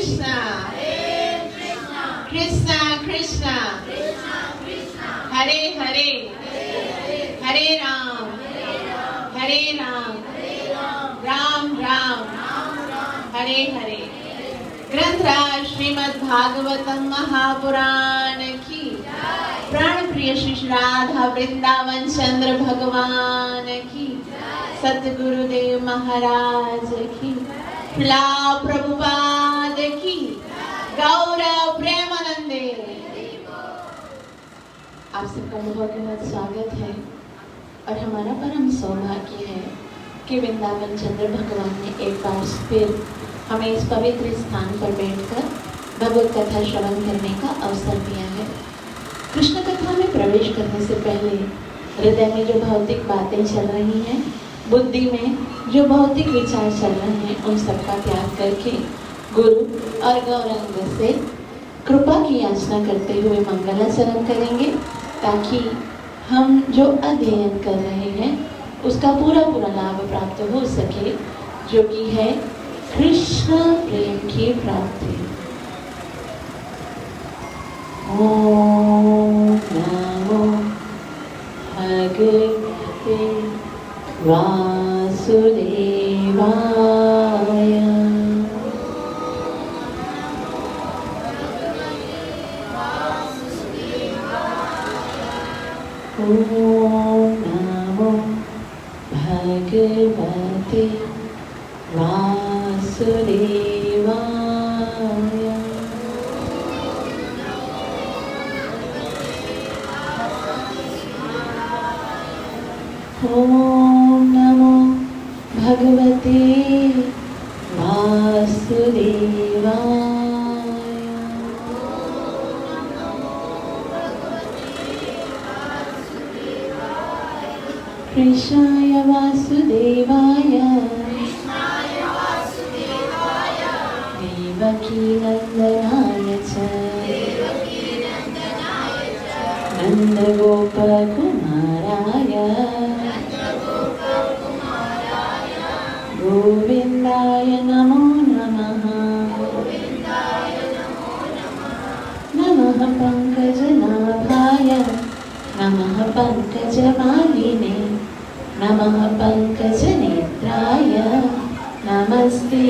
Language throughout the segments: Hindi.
कृष्णा कृष्णा कृष्णा हरे हरे हरे राम राम राम हरे हरे। ग्रंथराज श्रीमद् भागवतम महापुराण की। प्राण प्रिय श्री राधा वृंदावन चंद्र भगवान की। सतगुरुदेव महाराज की। प्रहलाद प्रभुपाद की। गौरव प्रेमानंदे। आप सबका बहुत बहुत स्वागत है और हमारा परम सौभाग्य है कि वृंदावन चंद्र भगवान ने एक बार फिर हमें इस पवित्र स्थान पर बैठकर भगवत कथा श्रवण करने का अवसर दिया है। कृष्ण कथा में प्रवेश करने से पहले हृदय में जो भौतिक बातें चल रही हैं, बुद्धि में जो भौतिक विचार चल रहे हैं, उन सबका त्याग करके गुरु और गौरांग से कृपा की याचना करते हुए मंगलाचरण करेंगे, ताकि हम जो अध्ययन कर रहे हैं उसका पूरा लाभ प्राप्त हो सके, जो कि है कृष्ण प्रेम की प्राप्ति। ओम नमो भगवते वासुदेवाय। ओम नमो भगवते वासुदेवाय। ओम नमो भगवते वासुदेवाय। कृष्णाय वासुदेवाय देवकी नंदनाय च नंदगोपकुमाराय गोविंदाय नमो नमः। नमः पंकजनाभाय नमः पंकजमालिने नमः पंकजनेत्राय नमस्ते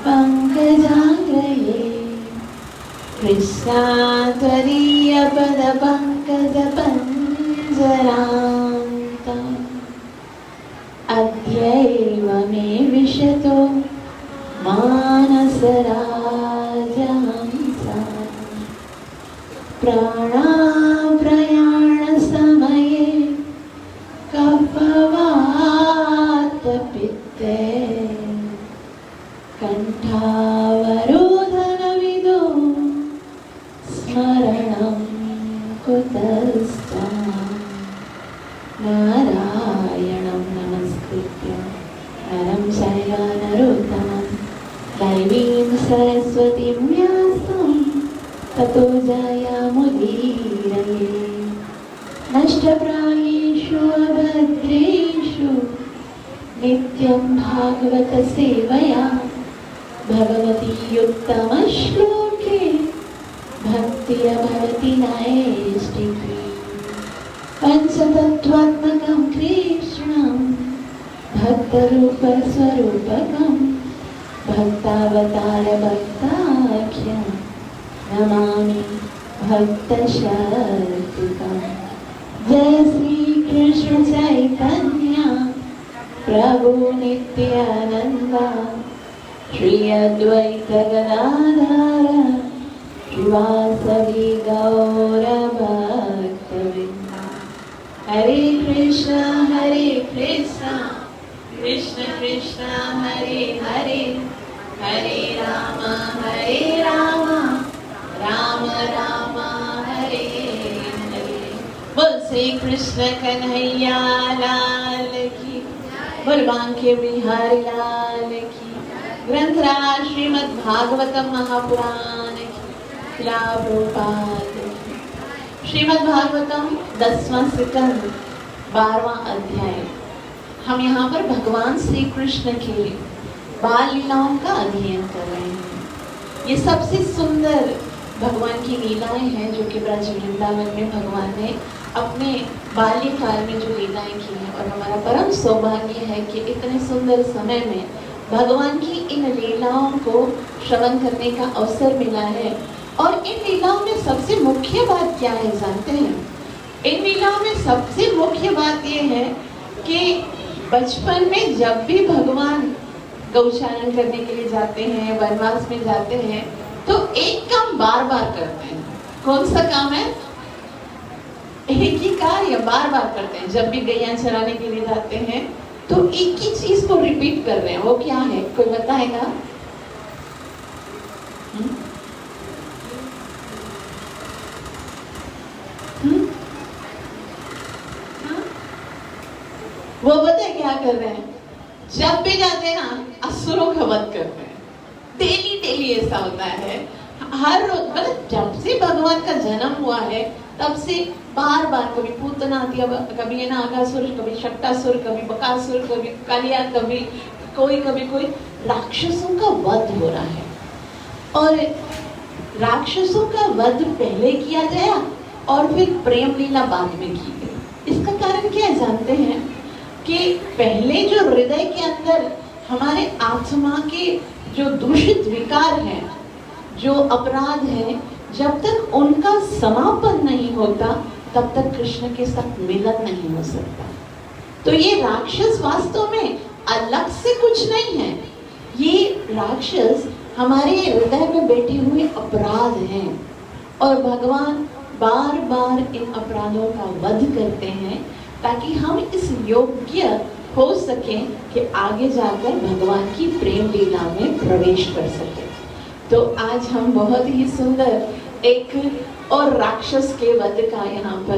पंकजांग्रये। कृष्णात्वदीयपदपङ्कजपञ्जरान्तम् अद्यैव मे विशतो मानसराजहंसा। प्राणाप्रयाणसमये कफवातपित्ते कण्ठावरोधनविदो स्मरणं कुतस्त्वं। नारायणं नमस्कृत्य नरं चैव नरोत्तमं दैवीं सरस्वतीं व्यासं ततो जयमुदीरये। नष्टप्रायेषु अभद्रेषु नित्यं भागवत सेवया भगवती उत्तमश्लोके भक्तिया भवति नैष्टिकी। पंचतत्त्वात्मकं कृष्णं भक्तरूपस्वरूपकं भक्तावतार भक्ताख्यं नमामि भक्तशक्तिकम्। जय श्री कृष्ण चैतन्य प्रभु नित्यानंद श्री अद्वैत गदाधर श्रीवासदि गौर भक्तवृंद। हरे कृष्ण कृष्ण कृष्ण हरे हरे हरे राम राम राम हरे हरे। बोल श्री कृष्ण कन्हैया लाल की। बोल बांके बिहारी लाल की। ग्रंथराज श्रीमद् भागवतम महापुराण की। प्रभुपाद की। श्रीमद् भागवतम 10वां स्कंद 12वां अध्याय। हम यहाँ पर भगवान श्री कृष्ण के बाल लीलाओं का अध्ययन कर रहे हैं। ये सबसे सुंदर भगवान की लीलाएं हैं जो कि ब्रज वृंदावन में भगवान ने अपने बाल्यकाल में जो लीलाएं की हैं। और हमारा परम सौभाग्य है कि इतने सुंदर समय में भगवान की इन लीलाओं को श्रवण करने का अवसर मिला है। और इन लीलाओं में सबसे मुख्य बात क्या है जानते हैं? इन लीलाओं में सबसे मुख्य बात ये है कि बचपन में जब भी भगवान गौचारण करने के लिए जाते हैं, वनवास में जाते हैं, तो एक काम बार बार करते हैं। कौन सा काम है? एक ही कार्य बार बार करते हैं। जब भी गैया चराने के लिए जाते हैं तो एक ही चीज को रिपीट कर रहे हैं। वो क्या है, कोई बताएगा? वो बताए क्या कर रहे हैं? जब भी जाते हैं ना, असुरों का वध करते हैं। डेली ऐसा होता है। हर रोज, मतलब जब से भगवान का जन्म हुआ है तब से बार बार कभी पूतना दिया, कभी है ना आगासुर, कभी शक्टासुर, कभी बकासुर, कभी कालिया, कभी कोई राक्षसों का वध हो रहा है। और राक्षसों का वध पहले किया गया और फिर प्रेम लीला बाद में की गई। इसका कारण क्या है जानते हैं? कि पहले जो हृदय के अंदर हमारे आत्मा के जो दूषित विकार हैं, जो अपराध हैं, जब तक उनका समापन नहीं होता तब तक कृष्ण के साथ मिलन नहीं हो सकता। तो ये राक्षस वास्तव में अलग से कुछ नहीं है। ये राक्षस हमारे हृदय में बैठे हुए अपराध हैं और भगवान बार बार इन अपराधों का वध करते हैं ताकि हम इस योग्य हो सकें कि आगे जाकर भगवान की प्रेम लीला में प्रवेश कर सकें। तो आज हम बहुत ही सुंदर एक और राक्षस के वध का यहाँ पर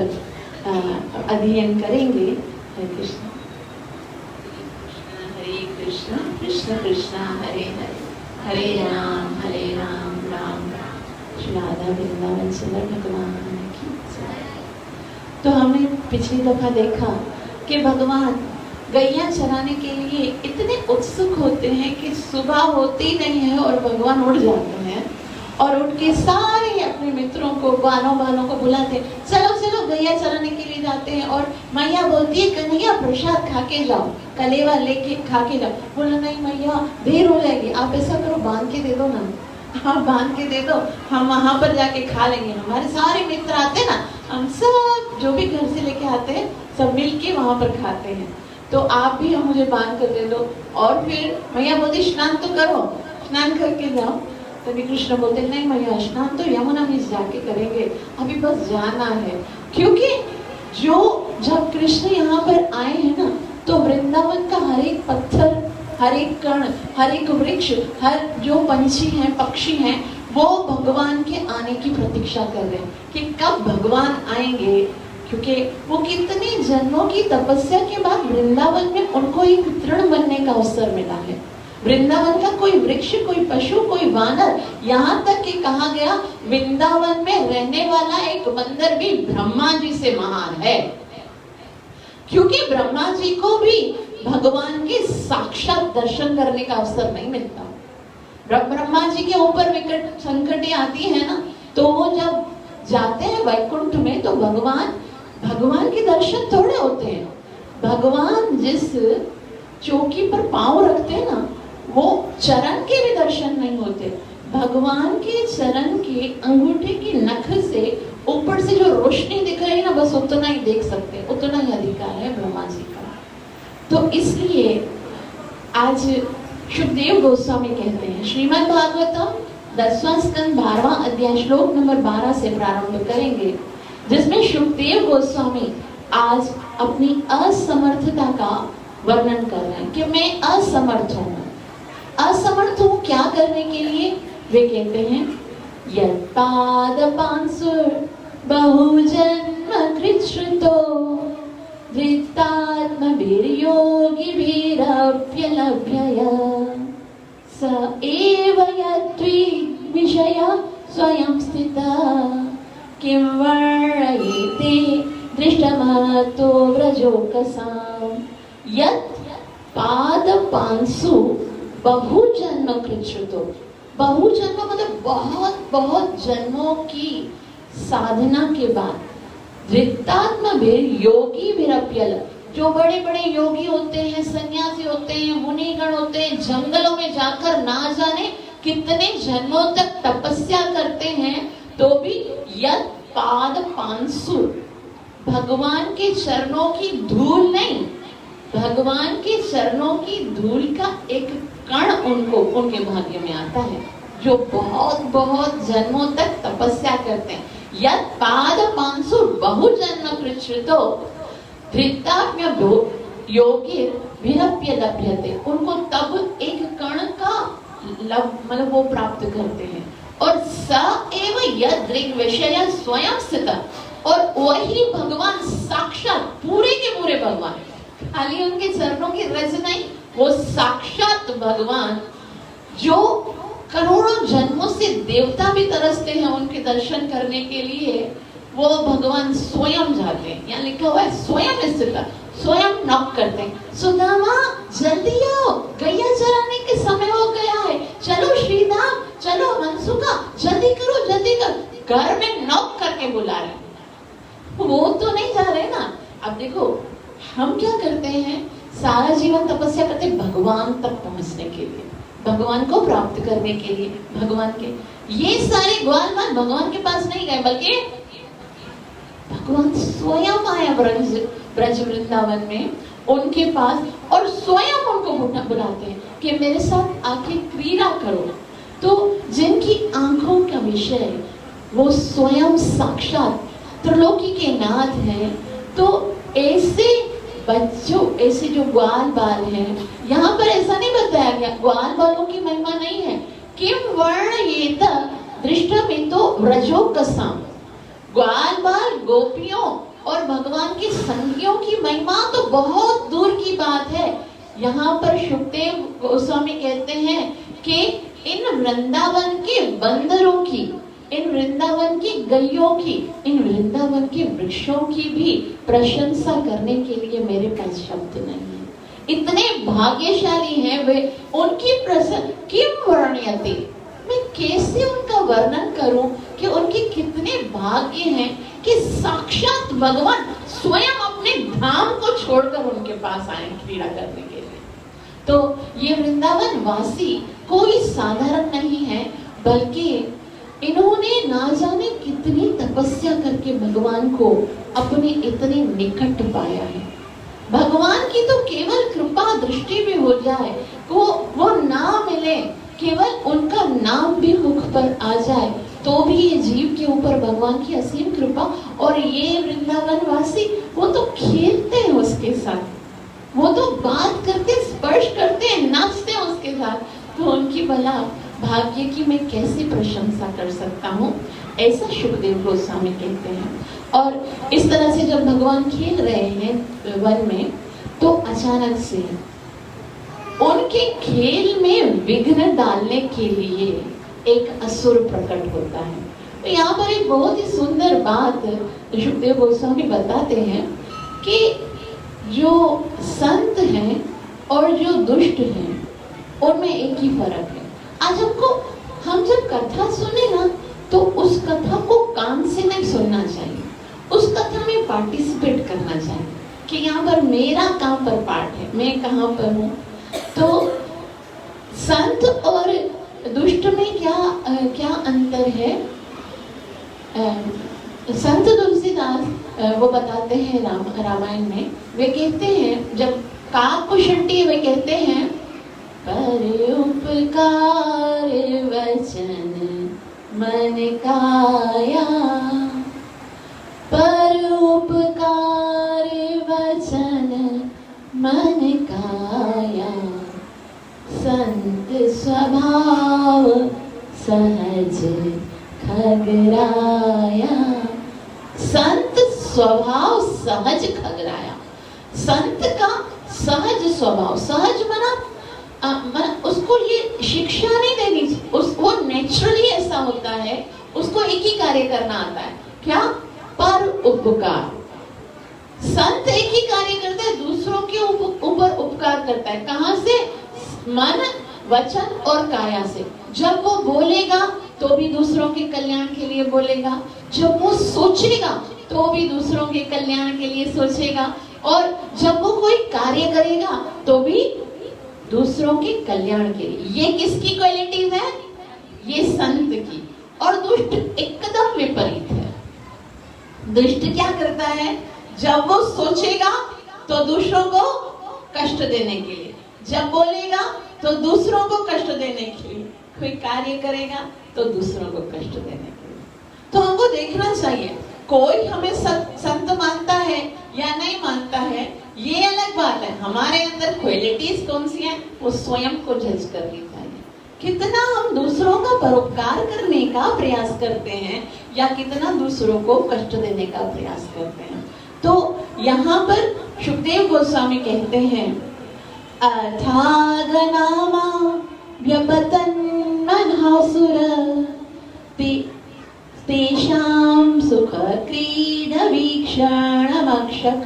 अध्ययन करेंगे। हरे कृष्ण कृष्ण कृष्ण कृष्ण हरे हरे, हरे राम राम राम। श्री राधा वृंदावन सुंदर भगवान की जय। तो हमने पिछली दफा देखा कि भगवान गैया चराने के लिए इतने उत्सुक होते हैं कि सुबह होती नहीं है और भगवान उठ जाते हैं और उठ के सारे अपने मित्रों को, बालों को बुलाते हैं, चलो चलो गैया चराने के लिए जाते हैं। और मैया बोलती है कन्हैया प्रसाद खा के जाओ, कलेवा लेके खा के जाओ। बोला नहीं मैया देर हो जाएगी, आप ऐसा करो बांध के दे दो ना, आप बांध के दे दो, हम वहां पर जाके खा लेंगे। हमारे सारे मित्र आते ना, हम सब जो भी घर से लेके आते हैं सब मिलके वहां पर खाते हैं, तो आप भी मुझे बांध कर दे दो। और फिर मैया बोलती स्नान तो करो, स्नान करके जाओ। तभी कृष्ण बोलते नहीं मैया स्नान तो यमुना में जाके करेंगे, अभी बस जाना है। क्योंकि जब कृष्ण यहाँ पर आए हैं ना, तो वृंदावन का हर एक पत्थर, हर एक कण, हर एक वृक्ष, हर जो पंछी हैं, पक्षी हैं, वो भगवान के आने की प्रतीक्षा कर रहे हैं कि कब भगवान आएंगे। क्योंकि वो कितने जन्मों की तपस्या के बाद वृंदावन में उनको एक तृण बनने का अवसर मिला है। वृंदावन का कोई वृक्ष, कोई पशु, कोई वानर, यहाँ तक कि कहा गया वृंदावन में रहने वाला एक बंदर भी ब्रह्मा जी से महान है। क्योंकि ब्रह्मा जी को भी भगवान के साक्षात दर्शन करने का अवसर नहीं मिलता। ब्रह्मा जी के ऊपर विकट संकटें आती है ना, तो वो जब जाते हैं वैकुंठ में तो भगवान के दर्शन थोड़े होते हैं। भगवान जिस चौकी पर पांव रखते हैं ना, वो चरण के भी दर्शन नहीं होते। भगवान के चरण के अंगूठे की नख से ऊपर से जो रोशनी दिख रही है ना, बस उतना ही देख सकते, उतना ही अधिकार है ब्रह्मा जी का। तो इसलिए आज शुकदेव गोस्वामी कहते हैं, श्रीमद् भागवतम 10वां स्कंद 12वां अध्याय श्लोक नंबर 12 से प्रारंभ करेंगे, जिसमें शुकदेव गोस्वामी आज अपनी असमर्थता का वर्णन कर रहे हैं कि मैं असमर्थ हूँ। असमर्थ हूँ क्या करने के लिए? वे कहते हैं यत्पाद पांसुर बहुजन्म कृच्छ्रुतो धृतात्म वीर्योगी वीरभ्यलभ्यया स एव यत्वी विषय स्वयं स्थिता किं वर्णयेते दृष्टमतो व्रजोकसां यत् पाद पांसु बहुजन्म कृच्छ्रुतो। बहु जन्म मतलब बहुत बहुत जन्मों की साधना के बाद धृतात्मा भी योगी विरप्यल, जो बड़े बड़े योगी होते हैं, सन्यासी होते हैं, मुनिगण होते हैं, जंगलों में जाकर ना जाने कितने जन्मों तक तपस्या करते हैं, तो भी यद पाद पांसु, भगवान के चरणों की धूल नहीं, भगवान के चरणों की धूल का एक कण उनको उनके भाग्य में आता है, जो बहुत बहुत जन्मों तक तपस्या करते हैं। यद पाद पांसु बहु जन्म प्रचुतो धृतात्म्य योगी विरप्य लभ्यते, उनको तब एक कण का मतलब वो प्राप्त करते हैं। और स एव यद ऋग विषय स्वयं स्थित, और वही भगवान साक्षात पूरे के पूरे भगवान, खाली उनके चरणों की रज नहीं, वो साक्षात भगवान जो करोड़ों जन्मों से देवता भी तरसते हैं उनके दर्शन करने के लिए, वो भगवान स्वयं जाते हैं। यहाँ लिखा हुआ है स्वयं स्थित, स्वयं नॉक करते हैं, सुदामा जल्दी आओ, गैया चराने के समय हो गया है, चलो श्रीधाम, चलो मनसुखा, जल्दी करो जल्दी करो, घर में नॉक करके बुला रहे हैं। वो तो नहीं जा रहे ना। अब देखो हम क्या करते हैं, सारा जीवन तपस्या करते हैं भगवान तक पहुंचने के लिए, भगवान को प्राप्त करने के लिए, भगवान के ये सारे ग्वालवाल भगवान के पास नहीं गए, बल्कि भगवान स्वयं आया ब्रज वृंदावन में उनके पास, और स्वयं उनको बुलाते हैं कि मेरे साथ आके क्रीड़ा करो। तो जिनकी आंखों का विषय वो स्वयं साक्षात त्रिलोकी के नाथ हैं, तो ऐसे बच्चों, ऐसे जो ग्वाल बाल हैं, यहाँ पर ऐसा नहीं बताया गया ग्वाल बालों की महिमा नहीं है। किम वर्ण ये दृष्टमितो व्रजो कसाम, ग्वाल बाल गोपियों और भगवान की संगियों की महिमा तो बहुत दूर की बात है। यहाँ पर सुखदेव गोस्वामी कहते हैं कि इन वृंदावन के बंदरों की, इन वृंदावन की गैयों की, इन वृंदावन के वृक्षों की भी प्रशंसा करने के लिए मेरे पास शब्द नहीं है। इतने भाग्यशाली हैं वे, उनकी प्रसन्न किम वर्ण्यते, मैं कैसे उनका वर्णन करूं कि उनके कितने भाग्य हैं कि साक्षात भगवान स्वयं अपने धाम को छोड़कर उनके पास आए क्रीड़ा करने के लिए। तो ये वृंदावन वासी कोई साधारण नहीं है, बल्कि इन्होंने ना जाने कितनी तपस्या करके भगवान को अपने इतने निकट पाया है। भगवान की तो केवल कृपा दृष्टि में हो जाए, वो ना मिले, केवल उनका नाम भी मुख पर आ जाए, तो भी ये जीव के ऊपर भगवान की असीम कृपा। और ये वृंदावन वासी वो तो खेलते हैं उसके साथ, वो तो बात करते, स्पर्श करते हैं, नाचते हैं उसके साथ, तो उनकी भला भाग्य की मैं कैसे प्रशंसा कर सकता हूँ, ऐसा सुखदेव गोस्वामी कहते हैं। और इस तरह से जब भगवान खेल रहे हैं वन में, तो अचानक से उनके खेल में विघ्न डालने के लिए एक असुर प्रकट होता है। तो यहाँ पर एक बहुत ही सुंदर बात सुखदेव गोस्वामी बताते हैं कि जो संत हैं और जो दुष्ट हैं उनमें एक ही फर्क है। आज हम जब कथा सुने ना, तो उस कथा को कान से नहीं सुनना चाहिए, उस कथा में पार्टिसिपेट करना चाहिए कि यहाँ पर मेरा कहाँ पर पार्ट है, मैं कहाँ पर हूँ। तो संत और दुष्ट में क्या अंतर है? संत तुलसीदास वो बताते हैं रामायण में, वे कहते हैं जब काक को छंटी वे कहते हैं, पर उपकार वचन मन काया, पर उपकार वचन मन काया, संत स्वभाव सहज खगराया। संत स्वभाव सहज खगराया। संत का सहज स्वभाव, सहज मना उसको ये शिक्षा नहीं देनी, वो नेचुरली ऐसा होता है, उसको एक ही कार्य करना आता है, क्या? पर उपकार। संत एक ही कार्य करता है, दूसरों के ऊपर उपकार करता है। कहाँ से? मन, वचन और काया से। जब वो बोलेगा तो भी दूसरों के कल्याण के लिए बोलेगा, जब वो सोचेगा तो भी दूसरों के कल्याण के लिए सोचेगा, और जब वो कोई कार्य करेगा तो भी दूसरों के कल्याण के लिए। ये किसकी क्वालिटीज है? ये संत की। और दुष्ट एकदम विपरीत है। दुष्ट क्या करता है? जब वो सोचेगा तो दूसरों को कष्ट देने के लिए, जब बोलेगा तो दूसरों को कष्ट देने के लिए, कोई कार्य करेगा तो दूसरों को कष्ट देने के लिए। तो हमको देखना चाहिए, कोई हमें संत मानता है या नहीं मानता है ये अलग बात है, हमारे अंदर क्वालिटीज कौन सी है वो स्वयं को जज करनी चाहिए। कितना हम दूसरों का परोपकार करने का प्रयास करते हैं या कितना दूसरों को कष्ट देने का प्रयास करते हैं। तो यहाँ पर सुखदेव गोस्वामी कहते हैं, अथागनामा व्यपतन मनहासुर तेषां सुख क्रीड वीक्षणमक्षक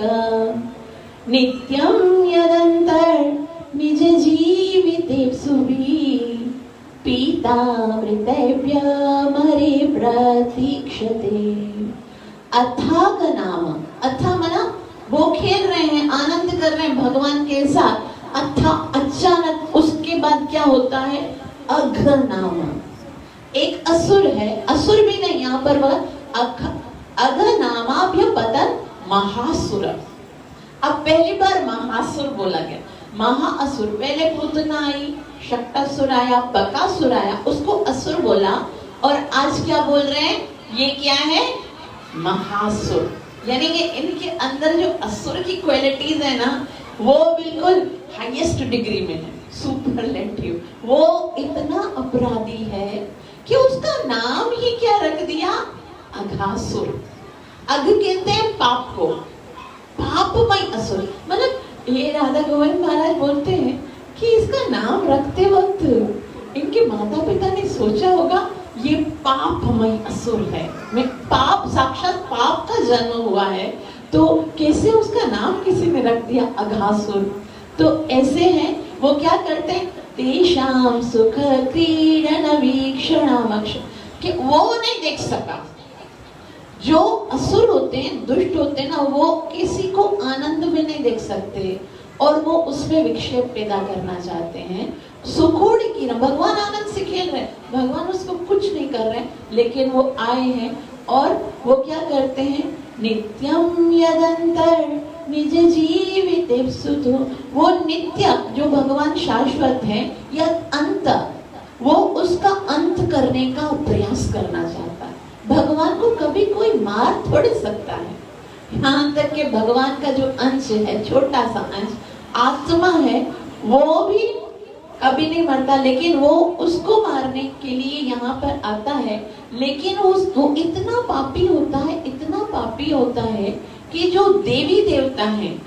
नित्यं यदंतर निज जीवितेप्सुभिः पीतामृतेभ्य मरे प्रतीक्षते। अथाग नाम, अथा मना वो खेल रहे हैं, आनंद कर रहे हैं भगवान के साथ। अथा अचानक उसके बाद क्या होता है? अघ नाम, एक असुर है, असुर भी नहीं यहाँ पर वह अघ नामाभ्य पतन महासुर। अब पहली बार महासुर बोला गया, महाअसुर। पहले पूतना आई, शक्टासुर आया, बकासुर आया, उसको असुर बोला, और आज क्या बोल रहे हैं? ये क्या है? महासुर। यानी कि इनके अंदर जो असुर की क्वालिटीज है ना वो बिल्कुल हाईएस्ट डिग्री में है, सुपरलेटिव। वो इतना अपराधी है कि उसका नाम ही क्या रख दिया? अघासुर। अघ कहते हैं पाप को, पापमय असुर। मतलब ये राधा गोविंद महाराज बोलते हैं कि इसका नाम रखते वक्त इनके माता पिता ने सोचा होगा ये पापमय असुर है, मैं पाप, साक्षात पाप का जन्म हुआ है, तो कैसे उसका नाम किसी ने रख दिया अघासुर। तो ऐसे हैं वो, क्या करते हैं? तेषां सुख क्रीडन वीक्षणमक्ष, कि वो नहीं देख सका। जो असुर होते हैं, दुष्ट होते हैं ना, वो किसी को आनंद में नहीं देख सकते और वो उसमें विक्षेप पैदा करना चाहते हैं। सुखोड़ की ना, भगवान आनंद से खेल रहे हैं, भगवान उसको कुछ नहीं कर रहे हैं, लेकिन वो आए हैं और वो क्या करते हैं? नित्यम यदंतर निज जीवितेप्सुतो, वो नित्य जो भगवान शाश्वत है, या अंत, वो उसका अंत करने का प्रयास करना चाहता है। भगवान को कभी कोई मार थोड़ी सकता है। यहाँ तक कि भगवान का जो अंश है, छोटा सा अंश आत्मा है, वो भी कभी नहीं मरता, लेकिन वो उसको मारने के लिए यहाँ पर आता है। लेकिन वो इतना पापी होता है, इतना पापी होता है कि जो देवी देवता हैं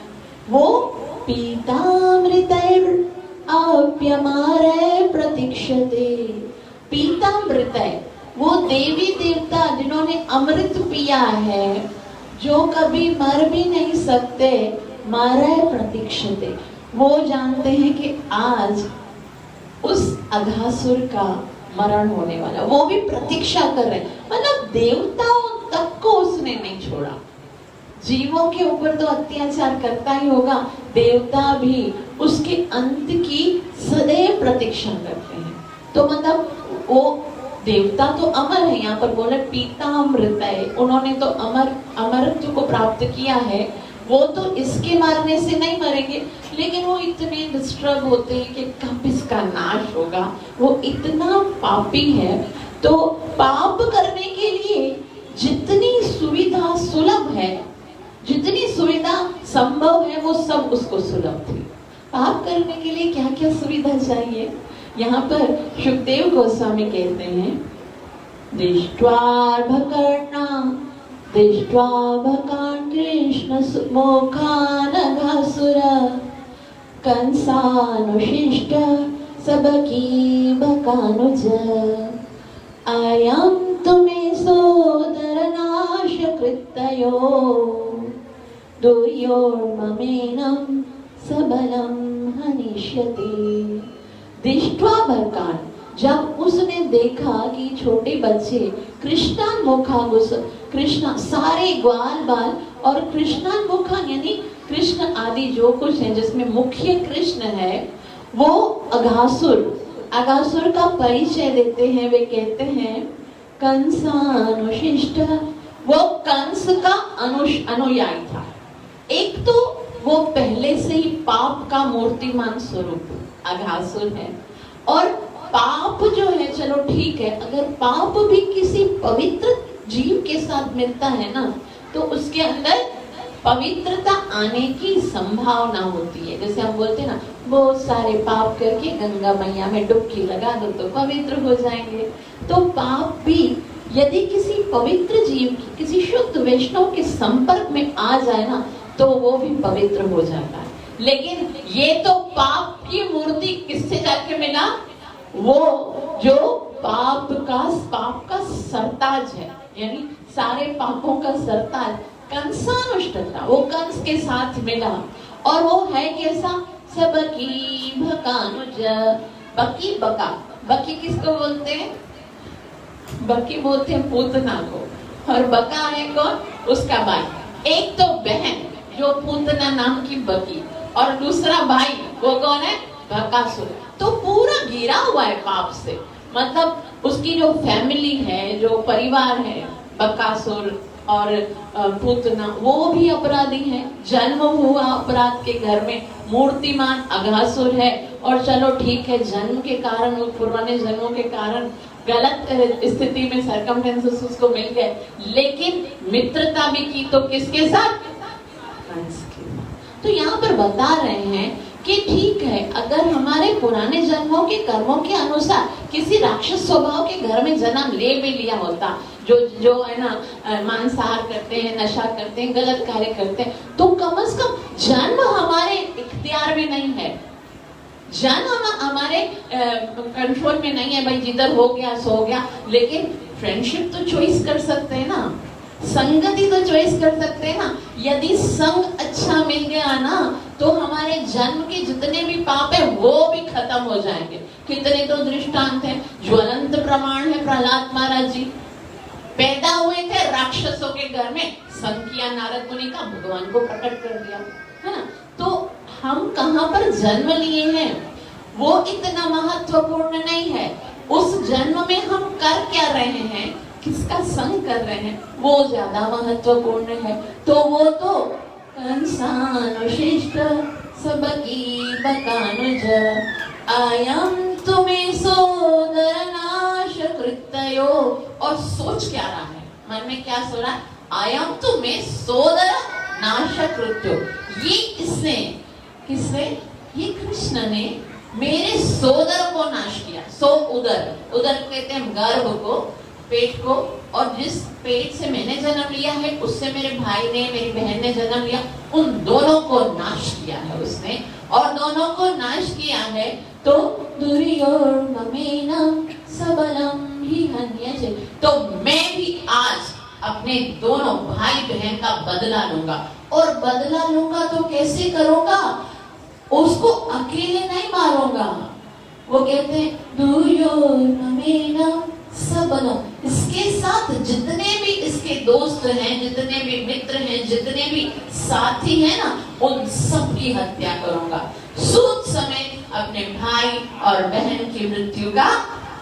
वो पीतामृतैः अप्यमारे प्रतीक्षते। पीतामृतैः, वो देवी देवता जिन्होंने अमृत पिया है, जो कभी मर भी नहीं सकते, मारे प्रतीक्षते, वो जानते हैं कि आज उस अघासुर का मरण होने वाला, वो भी प्रतीक्षा कर रहे हैं। मतलब देवताओं तक को उसने नहीं छोड़ा। जीवों के ऊपर तो अत्याचार करता ही होगा, देवता भी उसके अंत की सदैव प्रतीक्षा करते हैं। तो मतलब वो देवता तो अमर है, यहाँ पर बोले पीतामृत है, उन्होंने तो अमरत्व को प्राप्त किया है, वो तो इसके मारने से नहीं मरेंगे, लेकिन वो इतने डिस्टर्ब होते हैं कि कब इसका नाश होगा। वो इतना पापी है। तो पाप करने के लिए जितनी सुविधा सुलभ है, जितनी सुविधा संभव है, वो सब उसको सुलभ थी। पाप करने के लिए क्या क्या सुविधा चाहिए? यहाँ पर सुखदेव गोस्वामी कहते हैं, दृष्ट्वा भकान् कृष्ण मोखानघासुर कंसानुशिष्ट सबकी भकानुज आयं तुमे सोदरनाश कृतयो दुर्योर्ममेनं सबलं हनिष्यति। दृष्ट्वा भकान्, जब उसने देखा कि छोटे बच्चे कृष्णान्मुखागुस, कृष्णा सारे ग्वाल बाल और कृष्णान्मुखा यानी कृष्ण आदि जो कुछ है जिसमें मुख्य कृष्ण है वो अघासुर का परिचय देते हैं। वे कहते हैं कंसानुशिष्ट, वो कंस का अनुयायी था। एक तो वो पहले से ही पाप का मूर्तिमान स्वरूप अघासुर है, और पाप जो है चलो ठीक है, अगर पाप भी किसी पवित्र जीव के साथ मिलता है ना तो उसके अंदर पवित्रता आने की संभावना होती है। जैसे हम बोलते हैं ना बहुत सारे पाप करके गंगा मैया में डुबकी लगा दो तो पवित्र हो जाएंगे। तो पाप भी यदि किसी पवित्र जीव की, किसी शुद्ध वैष्णव के संपर्क में आ जाए ना तो वो भी पवित्र हो जाता है। लेकिन ये तो पाप की मूर्ति किससे जाके मिला? वो जो पाप का सरताज है, यानी सारे पापों का सरताज कंसानुष्ट था, वो कंस के साथ मिला। और वो है कैसा? सबकी भकानुज, बकी बका, बकी किसको बोलते हैं? बकी बोलते हैं पूतना को, और बका है कौन? उसका भाई। एक तो बहन जो पूतना नाम की बकी, और दूसरा भाई वो कौन है? बकासुर। तो पूरा घिरा हुआ है पाप से। मतलब उसकी जो फैमिली है, जो परिवार है, बकासुर और पूतना, वो भी अपराधी है। जन्म हुआ अपराध के घर में, मूर्तिमान अघासुर है। और चलो ठीक है, जन्म के कारण, पुराने जन्मों के कारण गलत स्थिति में सर्कमस्टेंसेस उसको मिल गए, लेकिन मित्रता भी की तो किसके साथ? कंस के साथ। तो यहाँ पर बता रहे हैं कि ठीक है, अगर हमारे पुराने जन्मों के कर्मों के अनुसार किसी राक्षस स्वभाव के घर में जन्म ले भी लिया होता, जो है ना मांसाहार करते हैं, नशा करते हैं, गलत कार्य करते हैं, तो कम से कम जन्म हमारे इख्तियार में नहीं है, जन्म हमारे कंट्रोल में नहीं है। भाई जिधर हो गया सो हो गया, लेकिन फ्रेंडशिप तो चॉइस कर सकते हैं ना, संगति तो चॉइस कर सकते हैं ना। यदि संग अच्छा मिल गया ना तो हमारे जन्म के जितने भी पाप है वो भी खत्म हो जाएंगे। कितने तो दृष्टांत हैं, ज्वलंत प्रमाण है। प्रहलाद महाराज जी पैदा हुए थे राक्षसों के घर में, संग किया नारद मुनि का, भगवान को प्रकट कर दिया, है ना। तो हम कहाँ पर जन्म लिए हैं वो इतना महत्वपूर्ण नहीं है, उस जन्म में हम कर क्या रहे हैं, किसका संग कर रहे हैं, वो ज्यादा महत्वपूर्ण है। तो वो तो कंसानुशिष्ट सबकी बकानुज, आयम तुम्हें सोदर नाश कृतयो। और सोच क्या रहा है मन में, क्या सोच रहा है? आयम तुम्हें सोदर नाश कृत्यो। ये किसने? ये कृष्ण ने मेरे सोदर को नाश किया। सो उदर कहते हैं गर्भ को, पेट को, और जिस पेट से मैंने जन्म लिया है उससे मेरे भाई ने, मेरी बहन ने जन्म लिया, उन दोनों को नाश किया है उसने। और दोनों को नाश किया है तो दुर्योधनेन सबलम ही हन्यते। तो मैं भी आज अपने दोनों भाई बहन का बदला लूंगा। और बदला लूंगा तो कैसे करूंगा? उसको अकेले नहीं मारूंगा। वो कहते हैं दुर्योधनेन सबलम, इसके साथ जितने भी इसके दोस्त हैं, जितने भी मित्र हैं, जितने भी साथी हैं ना, उन सब की हत्या करूंगा। सूद समेत अपने भाई और बहन की मृत्यु का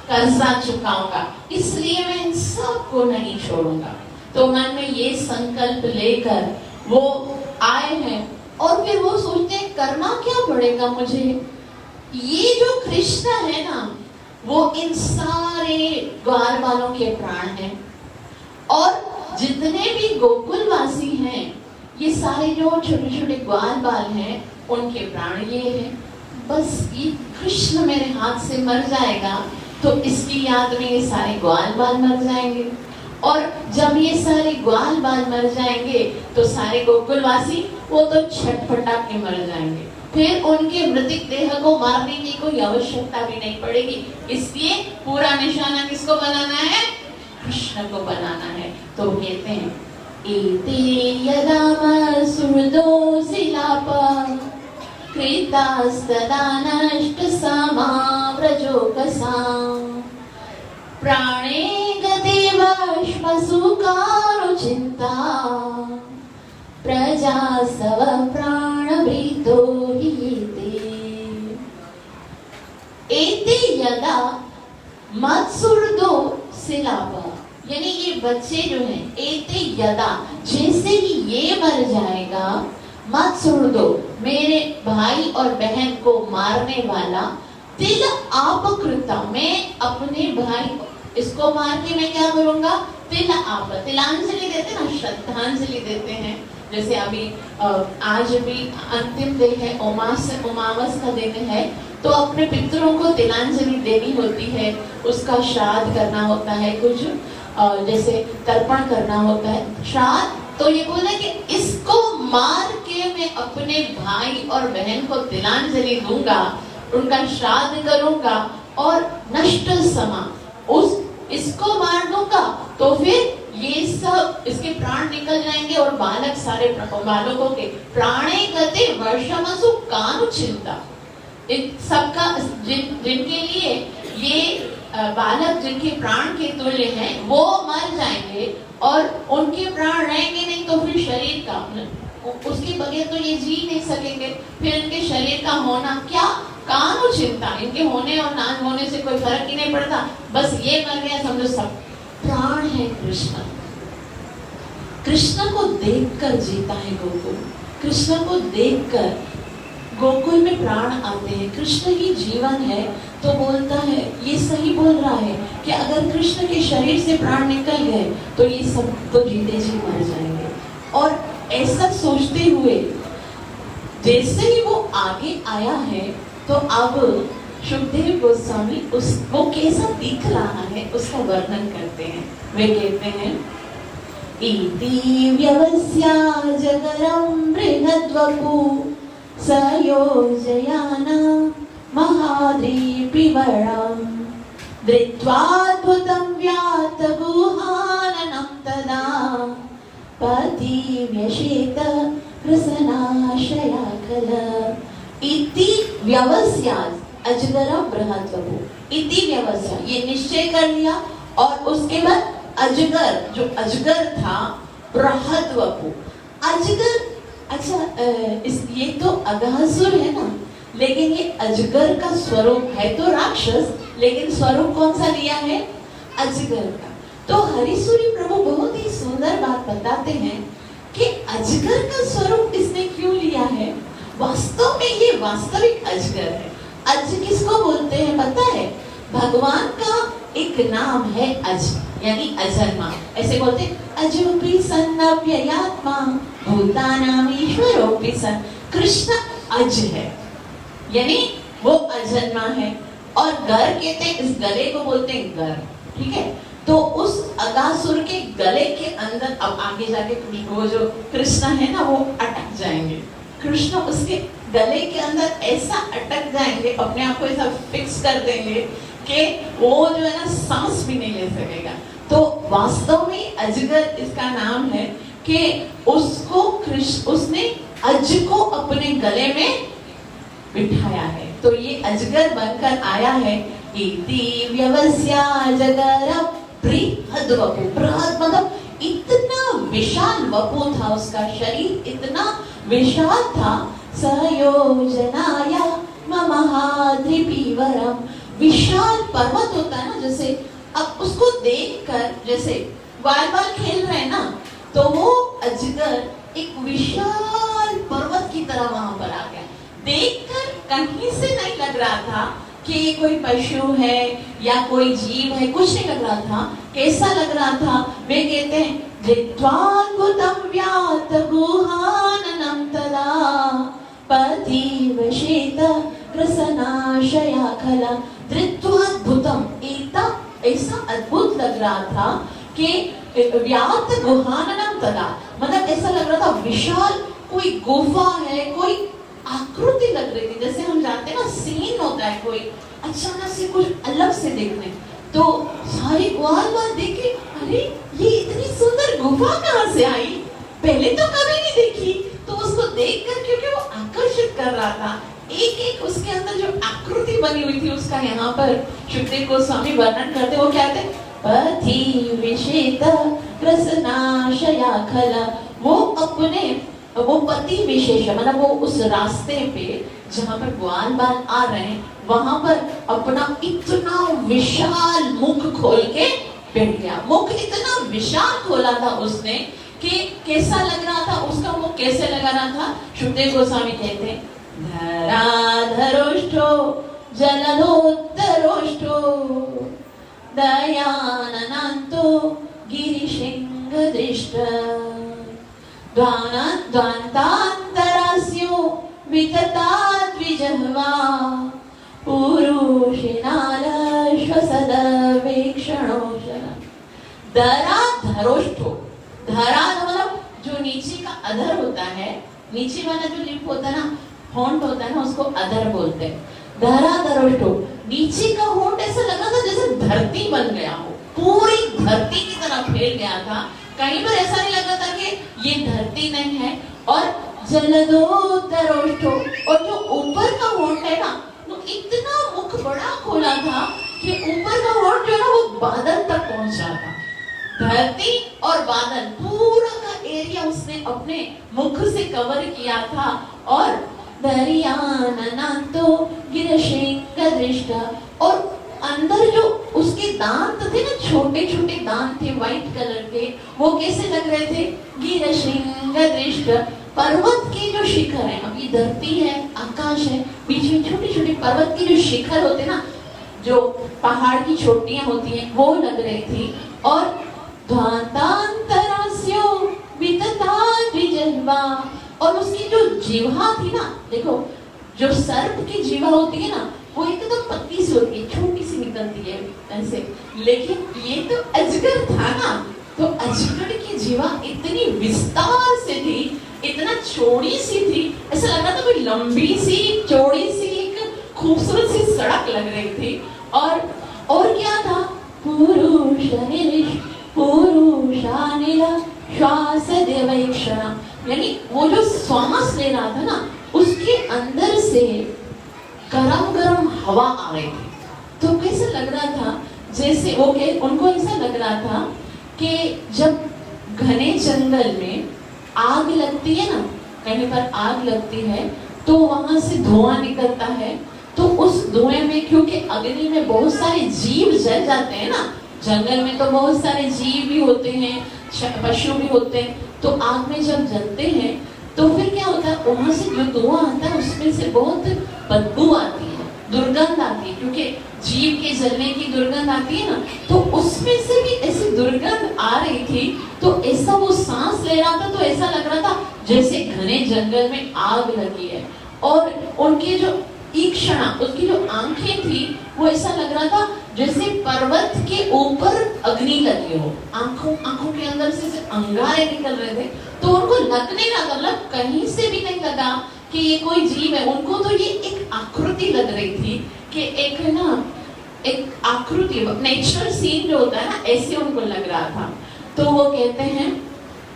कर्जा चुकाऊंगा, इसलिए मैं इन सब को नहीं छोड़ूंगा। तो मन में ये संकल्प लेकर वो आए हैं। और फिर वो सोचते हैं करना क्या पड़ेगा मुझे। ये जो कृष्ण है ना वो इन सारे ग्वाल बालों के प्राण हैं, और जितने भी गोकुलवासी हैं ये सारे जो छोटे छोटे ग्वाल बाल हैं उनके प्राण ये हैं। बस ये कृष्ण मेरे हाथ से मर जाएगा तो इसकी याद में ये सारे ग्वाल बाल मर जाएंगे, और जब ये सारे ग्वाल बाल मर जाएंगे तो सारे गोकुलवासी वो तो छटपटा के मर जाएंगे। फिर उनके मृतिक देह को मारने की कोई आवश्यकता भी नहीं पड़ेगी। इसलिए पूरा निशाना किसको बनाना है? कृष्ण को बनाना है। तो कहते हैं एते यदा सुरदो सिलापा कृतास्तदा नष्टसमाव्रजोकसाम् प्राणे गते वश्मसुकारुचिन्ता प्रजास्तव प्राणभृतो हि एते यदा मत्सुर्दो सिलापा, यानी ये बच्चे जो हैं, एते यदा, जैसे ही ये मर जाएगा, मत्सुर्दो, मेरे भाई और बहन को मारने वाला, तिल आपकृता, मैं अपने भाई, इसको मार के मैं क्या करूंगा, तिल आप, तिलांजलि देते ना, श्रद्धांजलि देते हैं। जैसे अभी आज भी अंतिम दिन है, उमावस का दिन है, तो अपने पितरों को तिलांजलि देनी होती है, उसका श्राद्ध करना होता है, कुछ जैसे तर्पण करना होता है, श्राद्ध। तो ये बोला कि इसको मार के मैं अपने भाई और बहन को तिलांजलि दूंगा, उनका श्राद्ध करूंगा और नष्ट समा, इसको मार दूंगा तो फिर ये सब इसके प्राण निकल जाएंगे और बालक सारे बालकों के प्राणे गते वर्षमसु कानु चिंता, सबका जिनके लिए ये बालक जिनके प्राण के तुल्य हैं वो मर जाएंगे और उनके प्राण रहेंगे नहीं, तो फिर शरीर का उसके बगैर तो ये जी नहीं सकेंगे, फिर इनके शरीर का होना क्या कानु चिंता, इनके होने और ना होने से कोई फर्क ही नहीं पड़ता, बस ये मर गया समझो सब। प्राण है कृष्ण, कृष्ण को देखकर जीता है गोकुल, कृष्ण को देखकर गोकुल में प्राण आते हैं, कृष्ण ही जीवन है। तो बोलता है, ये सही बोल रहा है कि अगर कृष्ण के शरीर से प्राण निकल गए तो ये सब तो जीते जी मर जाएंगे। और ऐसा सोचते हुए जैसे ही वो आगे आया है, तो अब सुखदेव गोस्वामी वो कैसा दिख रहा है उसका वर्णन करते हैं। वे कहते हैं, इति व्यवस्या जगरं बृहद्वपु सयोजयान महाद्रीपिवरं धृत्वाद्भुतं व्यातगुहाननं तदा पतिव्यशेत रसनाशयाखल इति व्यवस्या अजगर बृहद्वपु, इति व्यवस्या, ये निश्चय कर लिया। और उसके बाद अजगर, जो अजगर था, बृहद्वपु, अजगर, अच्छा ये तो अघासुर है ना, लेकिन ये अजगर का स्वरूप है तो राक्षस, लेकिन स्वरूप कौन सा लिया है, अजगर का। तो हरिसूरी प्रभु बहुत ही सुंदर बात बताते हैं कि अजगर का स्वरूप इसने क्यों लिया है। वास्तव में ये वास्तविक अजगर है। अज किसको बोलते हैं पता है, भगवान का एक नाम है अज, यानी अजन्मा। ऐसे बोलते अजोपि सन्नव्ययात्मा भूतानां ईश्वरोपि सन्, कृष्ण अज है, यानी वो अजन्मा है। और गर कहते हैं, इस गले को बोलते हैं गर, ठीक है। तो उस अगासुर के गले के अंदर अब आगे जाके वो जो कृष्ण है ना, वो अटक जाएंगे, कृष्ण उसके गले के अंदर ऐसा अटक जाएंगे, अपने आप को ऐसा फिक्स कर देंगे कि वो जो है ना सांस भी नहीं ले सकेगा। तो वास्तव में अजगर इसका नाम है कि उसको उसने अज को अपने गले में बिठाया है, तो ये अजगर बनकर आया है। इति व्यवस्या जगर बृहद्वपु, बृहद मतलब इतना विशाल वपु था, उसका शरीर इतना विशाल था। सयोजनाय महाद्रीपिवरम, विशाल पर्वत होता है ना, जैसे अब उसको देखकर, जैसे बाल खेल रहे हैं ना, तो वो अजगर एक विशाल पर्वत की तरह वहां पर आ गया। देखकर कहीं से नहीं लग रहा था कि कोई पशु है या कोई जीव है, कुछ नहीं लग रहा था। कैसा लग रहा था, वे कहते हैं धृत्वाद्भुतं व्यातगुहाननं तदा पतिवशेत रसनाशयाखल, धृत्वाद्भुतं, ऐसा अद्भुत लग रहा था कि व्यातगुहाननं तदा, मतलब ऐसा लग रहा था विशाल कोई गुफा है, कोई आकृति लग रही थी। जैसे हम जाते हैं ना, सीन होता है कोई अचानक से कुछ अलग से देखने, तो सारी ग्वाल देखे, अरे ये इतनी सुंदर गुफा कहाँ से आई, पहले तो कभी नहीं देखी। तो उसको देखकर क्योंकि वो आकर्षित कर रहा था, एक एक उसके अंदर जो आकृति बनी हुई थी उसका यहाँ पर सुखदेव गोस्वामी वर्णन करते, वो क्या थे, पथि विषेत रसनाशया खला, वो अपने वो पति विशेष मतलब वो उस रास्ते पे जहाँ पर ग्वाल बाल आ रहे हैं वहां पर अपना इतना विशाल मुख खोल के बैठ गया। मुख इतना विशाल खोला था उसने कि कैसा लग रहा था उसका मुख, कैसे लगा रहा था। सुखदेव गोस्वामी कहते हैं धराधरोष्ठो जलधोत्तरोष्ठो दयाननान्तो गिरिशृंग दृष्ट ध्वान्तान्तरास्यो वितताद्विजह्वा पुरुषिनालश्वसदवेक्षणोशः। धराधरोष्ठो, धरा मतलब जो नीचे का अधर होता है, नीचे वाला जो लिप होता है ना, होंठ होता है ना, उसको अधर बोलते हैं। धराधरोष्ठो, नीचे का होंठ ऐसा लगा था जैसे धरती बन गया हो, पूरी धरती की तरह फैल गया था। कहीं पर ऐसा नहीं लगा था कि ये धरती नहीं है। और जलधोत्तरोष्ठो, और जो ऊपर का होंठ है ना, वो इतना मुख बड़ा खोला था कि ऊपर का होंठ जो है ना वो बादल तक पहुंचा था। धरती और बादल पूरा का एरिया उसने अपने मुख से कवर किया था। और दरियाननान्तो गिरिशृंग दृष्टा, और अंदर जो उसके दांत थे ना, छोटे छोटे दांत थे व्हाइट कलर के, वो कैसे लग रहे थे, गिरिशृंग दृष्ट, पर्वत के जो शिखर है, अब ये धरती है, आकाश है, बीच में छोटे छोटे पर्वत के जो शिखर होते ना, जो पहाड़ की चोटियां होती हैं, वो लग रही थी। और ध्वान्तान्तरास्यो वितताद्विजह्वा, और उसकी जो जीवा थी ना, देखो जो सर्प की जीवा होती है ना, वो एकदम पतली सी होती है, छोटी सी निकलती है ऐसे, लेकिन ये तो अजगर था ना, तो अजगर की जीवा इतनी विस्तार से थी, इतना चौड़ी सी थी, ऐसा लग रहा था कोई लंबी सी चौड़ी सी एक खूबसूरत सी सड़क लग रही थी। और क्या था, पुरुषानिल श्वास देवैक्षणा, यानी वो जो श्वास ले रहा था ना, उसके अंदर से गरम गरम हवा आ रही थी। तो कैसे लग रहा था, जैसे वो उनको ऐसा लग रहा था कि जब घने जंगल में आग लगती है ना, कहीं पर आग लगती है तो वहां से धुआं निकलता है, तो उस धुएं में क्योंकि अग्नि में बहुत सारे जीव जल जाते हैं ना, जंगल में तो बहुत सारे जीव भी होते हैं, पशु भी होते हैं, तो आग में जब जलते हैं तो फिर क्या होता है, वहां से जो धुआं आता है उसमें से बहुत बदबू आती है, दुर्गंध आती है, क्योंकि जीव के जलने की दुर्गंध आती है ना, तो उसमें से भी ऐसी दुर्गंध आ रही थी। तो ऐसा वो सांस ले रहा था, तो ऐसा लग रहा था जैसे घने जंगल में आग लगी है। और उनकी जो ईक्षणा, उसकी जो आंखें थी, वो ऐसा लग रहा था जैसे पर्वत के ऊपर अग्नि लगी हो, आंखों के अंदर से अंगारे निकल रहे थे। तो उनको लग नहीं रहा, मतलब कहीं से भी नहीं लगा कि ये कोई जीव है, उनको तो ये एक आकृति लग रही थी कि एक ना एक आकृति, नेचुरल सीन जो होता है ना, ऐसे उनको लग रहा था। तो वो कहते हैं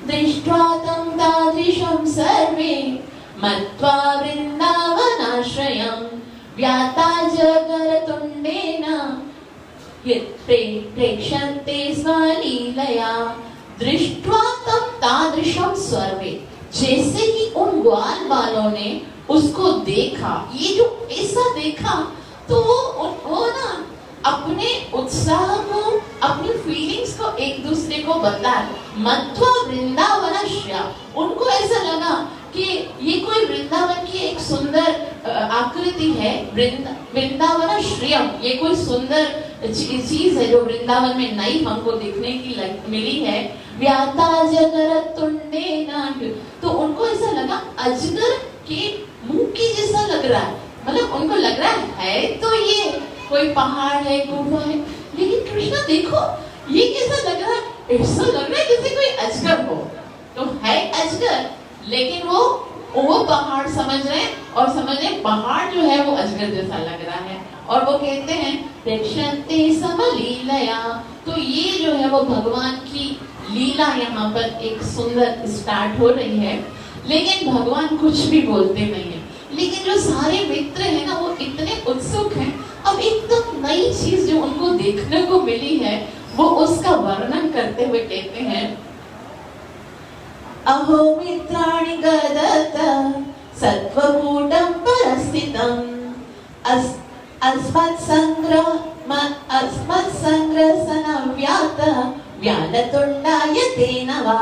दृष्ट्वा तं तादृशं सर्वे मत्वा वृन्दावनाश्रयं व्याता जगरतुण्डेन प्रेक्षन्ते स्वलीलया दृष्ट्वा तं तादृशं सर्वे, जैसे ही उन ग्वाल बालों ने उसको देखा, ये जो ऐसा देखा, तो वो ना अपने उत्साह को, अपनी फीलिंग्स को एक दूसरे को बताए। मध्वा वृंदावनाश्रय, उनको ऐसा लगा कि ये कोई वृंदावन की एक सुंदर आकृति है, वृंदावनाश्रयम, ये कोई सुंदर चीज है जो वृंदावन में नई हमको देखने की मिली है। व्याता जगरतुण्डेन, तो उनको ऐसा लगा अजगर के मुंह की जैसा लग रहा है, मतलब उनको लग रहा है तो ये कोई पहाड़ है, गुफा है, लेकिन कृष्णा देखो ये कैसा लग रहा है, ऐसा लग रहा है जैसे कोई अजगर हो। तो है अजगर, लेकिन वो पहाड़ समझ रहे हैं, और समझ रहे पहाड़ जो है वो अजगर जैसा लग रहा है। और वो कहते हैं प्रेक्षन्ते समलीलया, तो ये जो है वो भगवान की लीला यहाँ पर एक सुंदर स्टार्ट हो रही है। लेकिन भगवान कुछ भी बोलते नहीं है, लेकिन जो सारे मित्र हैं ना वो इतने उत्सुक हैं, अब एकदम नई चीज जो उनको देखने को मिली है वो उसका वर्णन करते हुए कहते हैं, अहो मित्राणि गदत सत्वकूटं परस्थितम् अस्मत्संग्रसनव्यात व्यालतुंडाय तेन वा।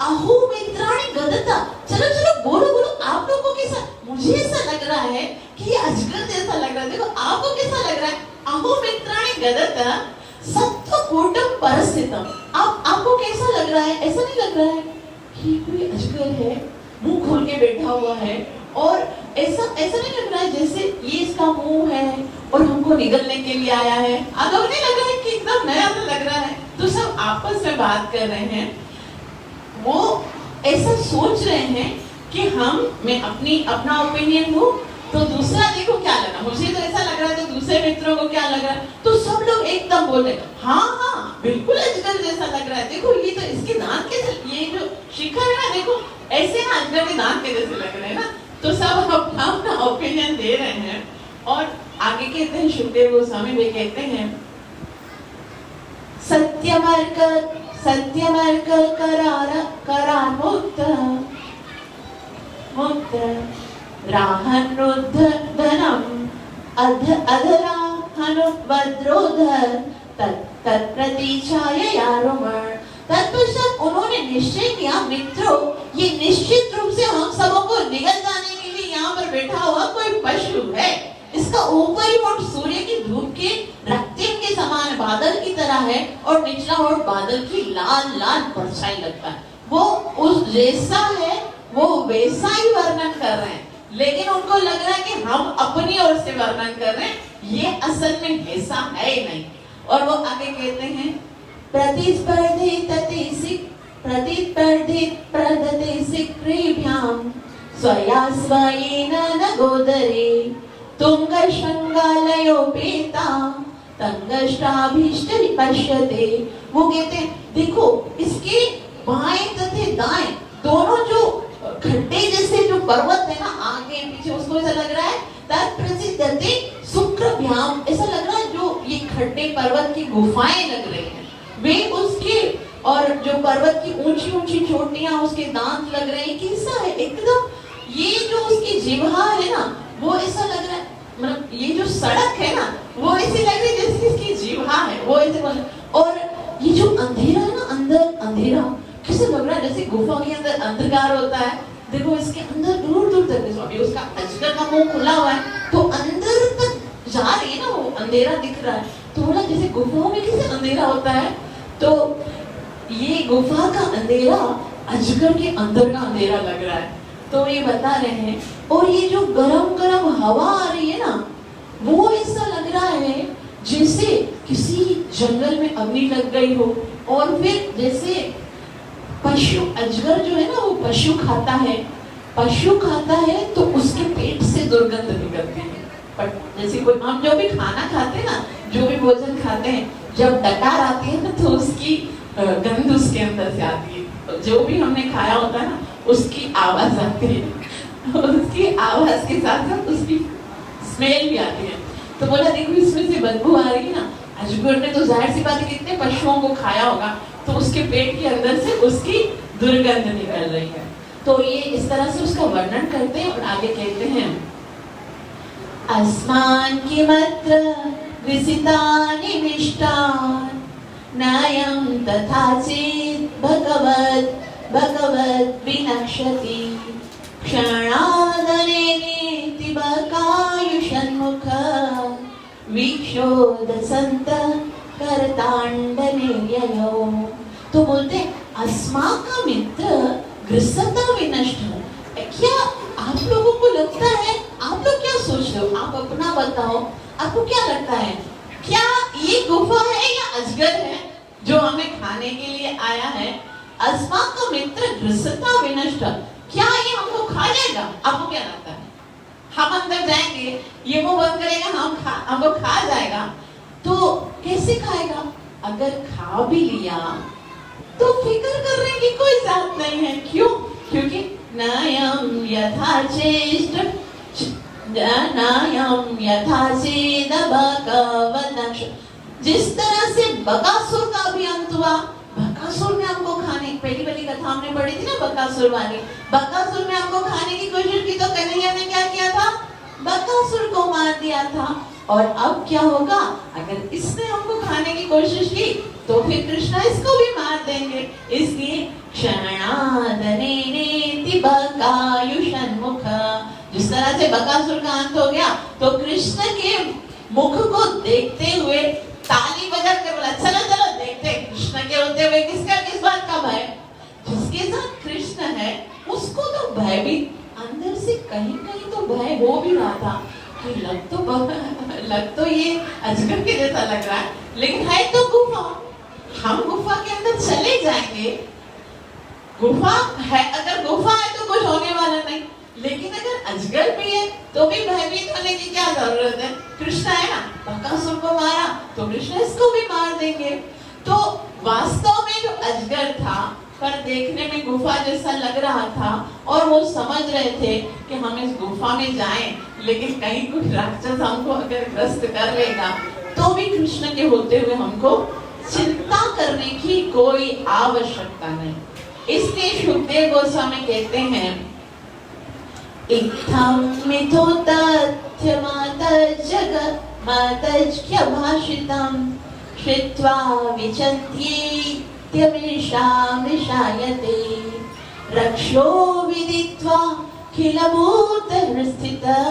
अहो मित्राणि गदत, चलो चलो बोलो बोलो, आप लोगों को कैसा, मुझे ऐसा लग रहा है कि ये अजगर जैसा लग रहा है, देखो आपको कैसा लग रहा है। अहो मित्राणि गदत सत्वकूटं परस्थितम्, आपको कैसा लग रहा है, ऐसा नहीं लग रहा है कि कोई अजगर है मुंह खोल के बैठा हुआ है, और ऐसा नहीं लग रहा है जैसे ये इसका मुंह है और हमको निगलने के लिए आया है। अगर नहीं लग रहा है कि एकदम नया सा लग रहा है, तो सब आपस में बात कर रहे हैं, वो ऐसा सोच रहे हैं कि मैं अपना ओपिनियन दूं तो दूसरा देखो क्या लग रहा है, मुझे तो ऐसा लग रहा है तो दूसरे मित्रों को क्या लग रहा है, तो सब लोग एकदम बोले हाँ बिल्कुल अजगर जैसा लग रहा है, देखो ये तो इसके दांत कैसे, ये जो शिखर है ना देखो ऐसे ना अजगर के दांत के जैसे लग रहे हैं ना। तो सब अपना ओपिनियन दे रहे हैं। और आगे कहते हैं सुखदेव गोस्वामी वे कहते हैं, सत्यमर्क करार मुक्त राहनुद्धनम अधराहनुवद्रोधर तत्प्रतीक्षाय यारुमण। तत्पश्चात उन्होंने निश्चय किया, मित्रों ये निश्चित रूप से हम सबों को निगल जाने के लिए यहाँ पर बैठा हुआ कोई पशु है, इसका ऊपरी होंठ सूर्य की धूप के रक्तिम के समान बादल की तरह है और निचला होंठ बादल की लाल लाल परछाई लगता है। वो उस जैसा है वो वैसा ही वर्णन कर रहे हैं, लेकिन उनको लग रहा है कि हम अपनी ओर से वर्णन कर रहे हैं, ये असल में ऐसा है ही नहीं। और वो आगे कहते हैं, प्रतिस्पर्धिततिसिक्रीभ्यां स्वया स्वयेन न गोदरे तुंगशृंगालयोपेतां तंगष्टाभीष्ट पश्यते। वो कहते हैं देखो इसके बाएं तथा दाएं दोनों जो खड्डे जैसे जो पर्वत है ना आगे पीछे, उसको ऐसा लग रहा है तत्प्रतिदते शुक्रभ्याम, ऐसा लग रहा है जो ये खड्डे पर्वत की गुफाएं लग रही हैं वे उसके, और जो पर्वत की ऊंची ऊंची चोटियां उसके दांत लग रहे हैं, कैसा है एकदम, ये जो उसकी जिह्वा है ना वो ऐसा लग रहा है, मतलब ये जो सड़क है ना वो ऐसी लग रही है जैसे इसकी जिह्वा है, वो ऐसे बोल। और ये जो अंधेरा है ना, अंदर अंधेरा कैसे लग रहा है जैसे गुफा के अंदर अंधकार होता है, देखो इसके अंदर दूर दूर तक स्वामी उसका अजगर का मुंह खुला हुआ है तो अंदर तक जा रही है ना, वो अंधेरा दिख रहा है, तो बोला जैसे गुफाओं में कैसे अंधेरा होता है, तो ये गुफा का अंधेरा अजगर के अंदर का अंधेरा लग रहा है, तो ये बता रहे हैं। और ये जो गरम गरम हवा आ रही है ना वो ऐसा लग रहा है जैसे किसी जंगल में अग्नि लग गई हो, और फिर जैसे पशु, अजगर जो है ना वो पशु खाता है तो उसके पेट से दुर्गंध निकलती है, पर जैसे कोई हम जो भी खाना खाते हैं ना, जो भी भोजन खाते हैं, जब डकार आती है ना तो उसकी गंध उसके अंदर से आती है, तो जो भी हमने खाया होता है ना उसकी आवाज आती है, उसकी आवाज के साथ साथ उसकी स्मेल भी आती है। तो बोला देखो इसमें से बदबू आ रही है ना, अजगर ने तो जाहिर सी बात है कितने पशुओं को खाया होगा, तो उसके पेट के अंदर से उसकी दुर्गंध निकल रही है। तो ये इस तरह से उसका वर्णन करते हैं और आगे कहते हैं, अस्मान् किमत्र विसितानि मिष्टान् नयं तथा चेत् भगवद् विनक्ष्यति क्षणादनेति बकायुषन्मुख वीक्षोदसन्त करतांडनेर्ययो। तो बोलते अस्माका मित्र गृह्सता विनष्ट। क्या आप लोगों को लगता है, आप लोग क्या सोच रहे हो, आप अपना बताओ, आपको क्या लगता है क्या ये गुफा है या अजगर है जो हमें खाने के लिए आया है? अस्माका मित्र गृह्सता विनष्ट, क्या ये हमको खा जाएगा? आपको क्या लगता है? हम अंदर जाएंगे, ये मुंह बंद करेगा, हमको खा जाएगा, तो कैसे खाएगा? अगर खा भी लिया तो फिक्र कर रहे हैं कि कोई जात नहीं है, क्यों? क्योंकि नयम यथा चेष्ट नायम यथासीद भगवनक्ष। जिस तरह से बकासुर का भी अंत हुआ, बकासुर ने हमको खाने, पहली कथा हमने पढ़ी थी ना बकासुर वाली, बकासुर ने हमको खाने की कोशिश की तो कन्हैया ने क्या किया था, बकासुर को मार दिया था। और अब क्या होगा, अगर इसने हमको खाने की कोशिश की तो फिर कृष्णा इसको भी मार देंगे। इसलिए क्षणादनेनेति बकायुषन्मुख, जिस तरह से बकासुर का अंत हो गया तो कृष्ण के मुख को देखते हुए ताली बजा कर बोला चलो चलो देखते कृष्ण के होते हुए किस बात का भय। जिसके साथ कृष्ण है उसको तो भय भी अंदर से कहीं कहीं तो भय हो भी रहा था कि लग तो ये अजगर के जैसा लग रहा है, लेकिन है तो गुफा, हम गुफा के अंदर चले जाएंगे। गुफा है, अगर गुफा है तो कुछ होने वाला नहीं, लेकिन अगर अजगर भी है तो भी भयभीत होने की क्या जरूरत है। कृष्ण है ना, बकासुर को मारा तो कृष्ण इसको भी मार देंगे। तो वास्तव में जो अजगर था पर देखने में गुफा जैसा लग रहा था और वो समझ रहे थे कि हम इस गुफा में जाएं, लेकिन कहीं कुछ राक्षस हमको अगर ग्रस्त कर लेगा तो भी कृष्ण के होते हुए हमको चिंता करने की कोई आवश्यकता नहीं। इसलिए सुखदेव गोस्वामी कहते हैं इत्थं मिथो तथ्यमातज जगत् मातज्ञ भाषितं श्रुत्वा विचिन्त्य विषायते रक्षो विदित्वा खिलभूतहृस्थितः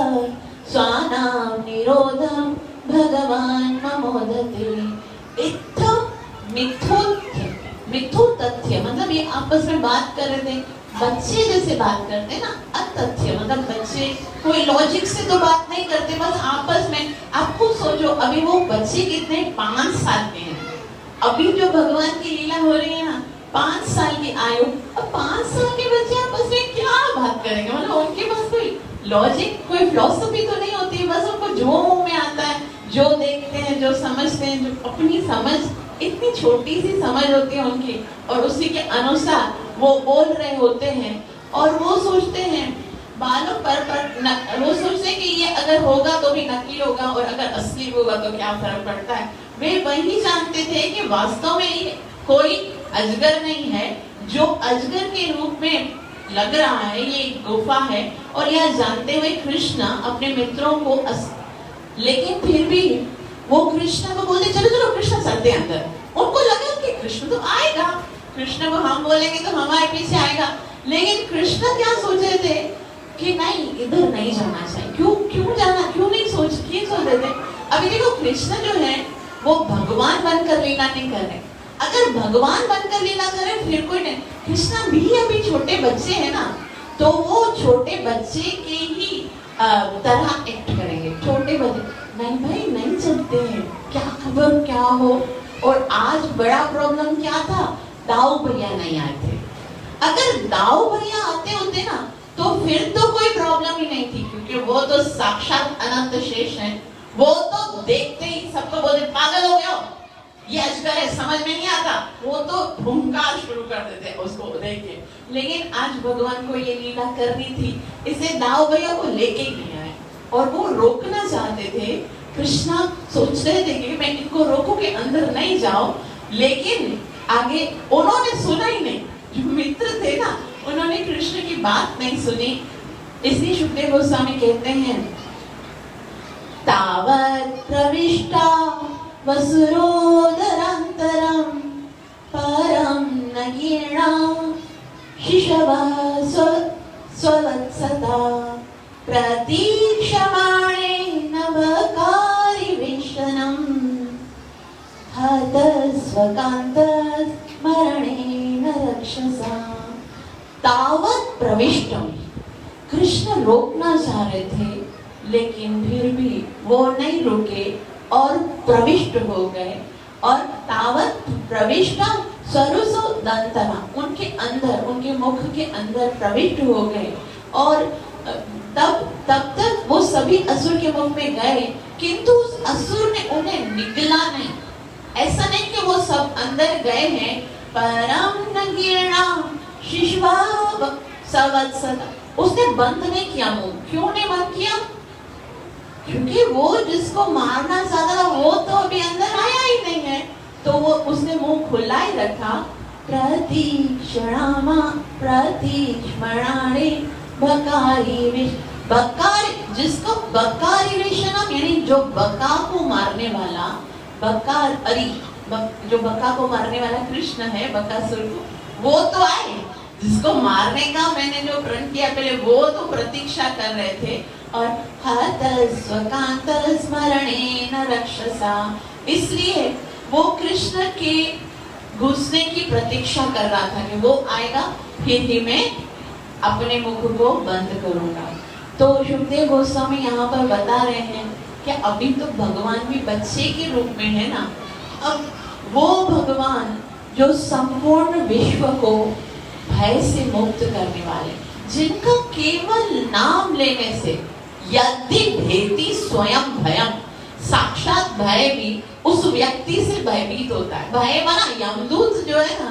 स्वानां निरोधं भगवान् ममोदते। इत्थं मिथो तथ्य मतलब ये आपस में बात कर रहे थे, बच्चे जैसे बात करते हैं ना, अतथ्य मतलब बच्चे कोई लॉजिक से तो बात नहीं करते, बस आपस में। आप खुद सोचो, अभी वो बच्चे कितने 5 साल के हैं, अभी जो भगवान की लीला हो रही है ना 5 साल की आयु, अब 5 साल के बच्चे आपस में क्या बात करेंगे, मतलब उनके पास कोई लॉजिक कोई फिलॉसफी तो नहीं होती, बस उनको जो मुंह में आता है, जो देखते हैं, जो समझते हैं, जो अपनी समझ, इतनी छोटी सी समझ होती है उनकी, और उसी के अनुसार वो बोल रहे होते हैं। और वो सोचते हैं बालों पर वो सोचते हैं कि ये अगर होगा तो भी नकली होगा और अगर असली होगा तो क्या फर्क पड़ता है। वे वही जानते थे कि वास्तव में ये कोई अजगर नहीं है, जो अजगर के रूप में लग रहा है ये एक गुफा है। और यह जानते हुए कृष्ण अपने मित्रों को लेकिन फिर भी वो कृष्ण को बोलते चलो चलो कृष्ण चलते अंदर। उनको लगा कि कृष्ण तो आएगा, कृष्ण को हम बोलेंगे तो हमारे पीछे आएगा, लेकिन कृष्ण क्या सोच रहे थे कि नहीं इधर नहीं जाना चाहिए। क्यों जाना, क्यों नहीं सोच रहे थे। अभी देखो कृष्ण जो है वो भगवान बनकर लीला नहीं कर रहे, अगर भगवान बनकर लीला करे फिर कोई नहीं। कृष्ण भी अभी छोटे बच्चे हैं ना, तो वो छोटे बच्चे के ही तरह एक्ट करेंगे। छोटे बच्चे नहीं भाई नहीं चलते हैं, क्या खबर क्या हो। और आज बड़ा प्रॉब्लम क्या था, दाऊ भैया नहीं आए थे। अगर दाऊ भैया आते होते ना तो फिर तो कोई प्रॉब्लम ही नहीं थी, क्योंकि वो तो साक्षात अनंत शेष हैं। वो तो देखते ही सबको बोलते पागल हो गए हो, ये अजगर है, समझ में नहीं आता, वो तो भूंकार शुरू कर देते उसको देख के। लेकिन आज भगवान को ये लीला करनी थी, इसलिए दाऊ भैया को लेके ही नहीं आए और वो रोकना चाहते थे। कृष्णा सोच रहे थे कि मैं इनको रोकूं के अंदर नहीं जाओ, लेकिन आगे उन्होंने सुना ही नहीं। जो मित्र थे ना उन्होंने कृष्ण की बात नहीं सुनी। इसलिए सुखदेव गोस्वामी कहते हैं तावत् प्रविष्टा वसुरोदरान्तरं परं न गीर्णा शिशवः स्ववत्सता प्रतीक्षमाणे नवकारिवेशनं हतस्वकान्तस्मरणेन रक्षसा। तावत् प्रविष्टम, कृष्ण रोकना चाह रहे थे लेकिन फिर भी वो नहीं रुके और प्रविष्ट हो गए। और तावत् प्रविष्टम सरुसो दंतना, उनके अंदर, उनके मुख के अंदर प्रविष्ट हो गए। और तब तक वो सभी असुर के मुख में गए, किंतु उस असुर ने उन्हें निगला नहीं। ऐसा नहीं कि वो सब अंदर गए हैं, परम न गीर्णा शिशवा सवत्सता, उसने बंद नहीं किया मुंह। क्यों नहीं बंद किया? क्योंकि वो जिसको मारना चाहता था वो तो अभी अंदर आया ही नहीं है, तो वो उसने मुंह खुला ही रखा। प्रतीक्षणामा प्रतीक्षणाणे बकारी विष, बकारी, जिसको बकारी विषणम यानी जो बका को मारने वाला, बकार अरी जो बका को मारने वाला कृष्ण है, बकासुर को, वो तो आए। जिसको मारने का मैंने जो प्रण किया पहले वो तो प्रतीक्षा कर रहे थे। और हतस्वकांत स्मरणेन रक्षसा, इसलिए वो कृष्ण के घुसने की प्रतीक्षा कर रहा था कि वो आएगा फिर ही मैं अपने मुख को बंद करूंगा। तो शुकदेव गोस्वामी यहाँ पर बता रहे हैं कि अभी तो भगवान भी बच्चे के रूप में है ना, अब वो भगवान जो संपूर्ण विश्व को भय से मुक्त करने वाले, जिनका केवल नाम लेने से यदि भेति स्वयं भयम, साक्षात भय भी उस व्यक्ति से भयभीत होता है। भय माना यमदूत जो है ना,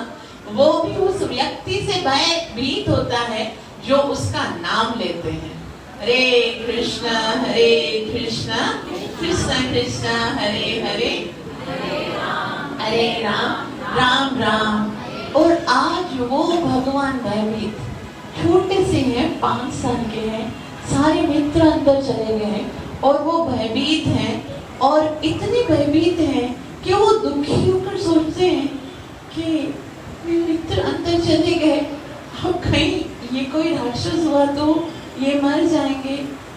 वो भी उस व्यक्ति से भयभीत होता है जो उसका नाम लेते हैं। हरे कृष्ण कृष्ण कृष्ण हरे हरे, हरे राम राम राम। और आज वो भगवान भयभीत, छोटे से हैं, 5 साल के हैं, सारे मित्र अंदर चले गए हैं और वो भयभीत हैं, और इतने भयभीत हैं कि वो दुखी होकर सोचते हैं कि मेरे मित्र अंदर चले गए, अब कहीं ये कोई राक्षस हुआ तो ये मर जाएंगे,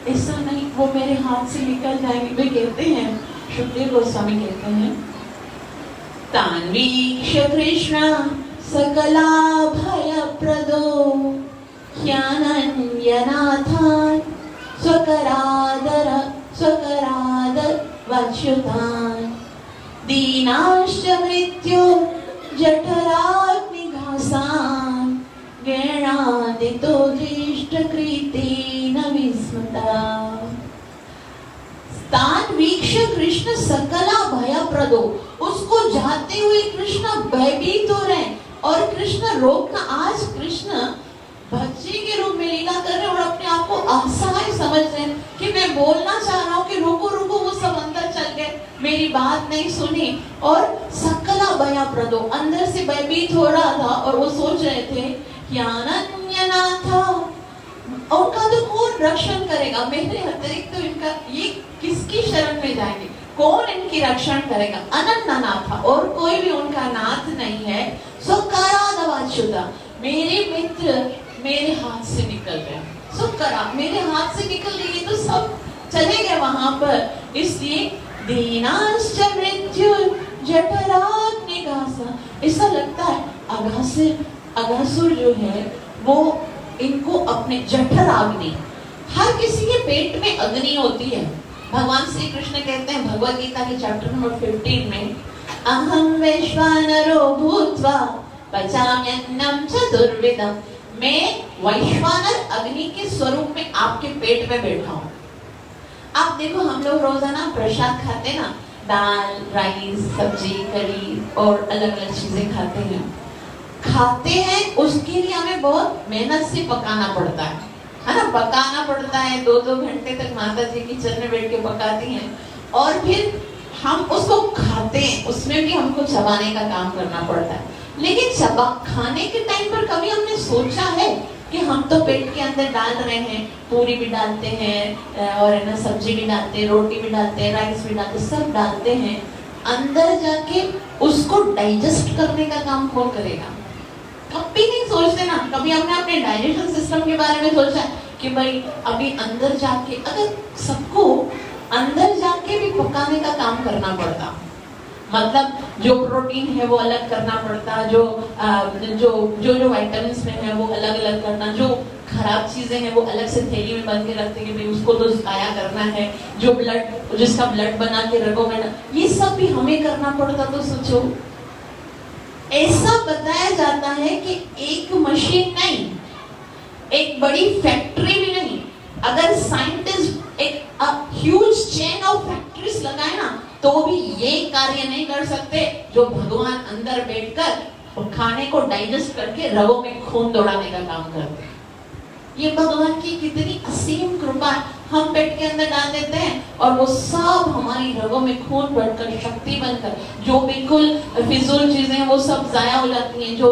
ऐसा नहीं वो मेरे हाथ से निकल जाएंगे। वे कहते हैं, शुकदेव गोस्वामी कहते हैं, तान्वीक्ष कृष्ण सकला भय प्रदो ह्यानन्यनाथान् स्वकरादर वच्युतान् दीनाश्च मृत्यो जठराग्निघासान् गणादितो दृष्टकृतेन विस्मृता। तान वीक्ष कृष्ण सकला भय प्रदो, उसको जाते हुए कृष्ण भयभीत हो रहे हैं और कृष्ण रोकना। आज कृष्ण बच्चे के रूप में लीला कर रहे हैं और अपने आप को असहाय समझ रहे हैं कि मैं बोलना चाह रहा हूँ कि रुको रुको, वो सब अंदर चल गए, मेरी बात नहीं सुनी। और सकला भय प्रदो, अंदर से भयभीत हो रहा था और वो सोच रहे थे कि अनन्यनाथ, उनका तो कौन रक्षण करेगा, मेरे अतिरिक्त तो इनका, ये किसकी शरण में जाएंगे, कौन इनकी रक्षण करेगा। अनन्यनाथ, और कोई भी उनका नाथ नहीं है। स्वकरादवाच्युता, मेरे मित्र मेरे हाथ से निकल गए, सुकरा मेरे हाथ से निकल गए, तो सब चले गए वहां पर। इसलिए दीनाश्च मृत्यु जठराग्निघासा, ऐसा लगता है अघासुर जो है वो इनको अपने जठराग्नि, हर किसी के पेट में अग्नि होती है। भगवान श्री कृष्ण कहते हैं भगवद गीता के चैप्टर नंबर 15 में, अहम वैश्वानरो भूत्वा पचाम्यन्नम चतुर्विधम, मैं वैश्वानर अग्नि के स्वरूप में आपके पेट में बैठा हूँ। आप देखो, हम लोग रोजाना प्रसाद खाते ना, दाल, राइस, सब्जी, करी और अलग अलग चीजें खाते हैं, उसके लिए हमें बहुत मेहनत से पकाना पड़ता है ना, पकाना पड़ता है। 2-2 घंटे तक माता जी किचन में बैठ के पकाती हैं और फिर हम उसको खाते हैं, उसमें भी हमको चबाने का काम करना पड़ता है। लेकिन खाने के टाइम पर कभी हमने सोचा है कि हम तो पेट के अंदर डाल रहे हैं, पूरी भी डालते हैं और है ना, सब्जी भी डालते हैं, रोटी भी डालते हैं, राइस भी डालते हैं, सब डालते हैं, अंदर जाके उसको डाइजेस्ट करने का काम कौन करेगा? कभी नहीं सोचते ना। कभी हमने अपने डाइजेशन सिस्टम के बारे में सोचा कि भाई अभी अंदर जाके, अगर सबको अंदर जाके भी पकाने का काम करना पड़ता, मतलब जो प्रोटीन है वो अलग करना पड़ता, जो विटामिन्स में है वो अलग अलग करना, जो खराब चीजें हैं वो अलग से थैली में बंद के रखते कि भाई उसको तो आया करना है, जो जिसका ब्लड बना के रखो में, ये सब भी हमें करना पड़ता। तो सोचो, ऐसा बताया जाता है कि एक मशीन नहीं, एक बड़ी फैक्ट्री भी नहीं, अगर साइंटिस्ट एक ह्यूज चेन ऑफ फैक्ट्रीज लगाए ना, तो भी ये कार्य नहीं कर सकते जो भगवान अंदर बैठकर खाने को डाइजेस्ट करके रगों में खून दौड़ाने का काम करते हैं। ये भगवान की कितनी असीम कृपा है। हम पेट के अंदर डाल देते हैं और वो सब हमारी रगों में खून बढ़कर शक्ति बनकर जो बिल्कुल फिजूल चीजें वो सब जाया हो जाती हैं। जो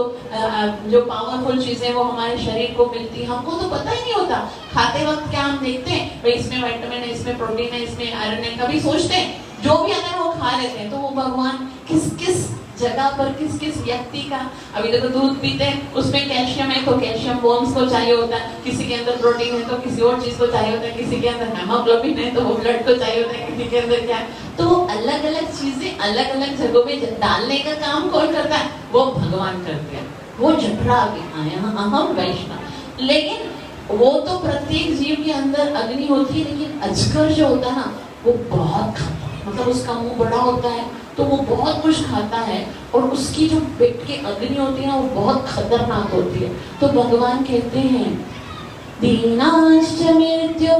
पावरफुल चीजें वो हमारे शरीर को मिलती है, हमको तो पता ही नहीं होता। खाते वक्त क्या हम देखते हैं भाई इसमें विटामिन है, इसमें प्रोटीन है, इसमें आयरन है, कभी सोचते हैं जो भी अगर वो खा लेते हैं तो वो भगवान किस किस जगह पर किस किस व्यक्ति का। अभी देखो दूध पीते हैं उसमें कैल्शियम है तो कैल्शियम बोन्स को चाहिए होता है, किसी के अंदर प्रोटीन है तो किसी और चीज को चाहिए होता है, किसी के अंदर हेमोग्लोबिन है तो वो ब्लड को चाहिए होता है, किसी के अंदर क्या है। तो अलग अलग चीजें अलग अलग जगहों पे डालने का काम कौन करता है? वो भगवान करते हैं। वो जठरा के अहम वैष्णव। लेकिन वो तो प्रत्येक जीव के अंदर अग्नि होती है, लेकिन अजगर जो होता है ना वो बहुत खाता है, मतलब उसका मुंह बड़ा होता है तो वो बहुत कुछ खाता है और उसकी जो पेट की अग्नि होती है ना वो बहुत खतरनाक होती है। तो भगवान कहते हैं दीनाश्च मृत्यो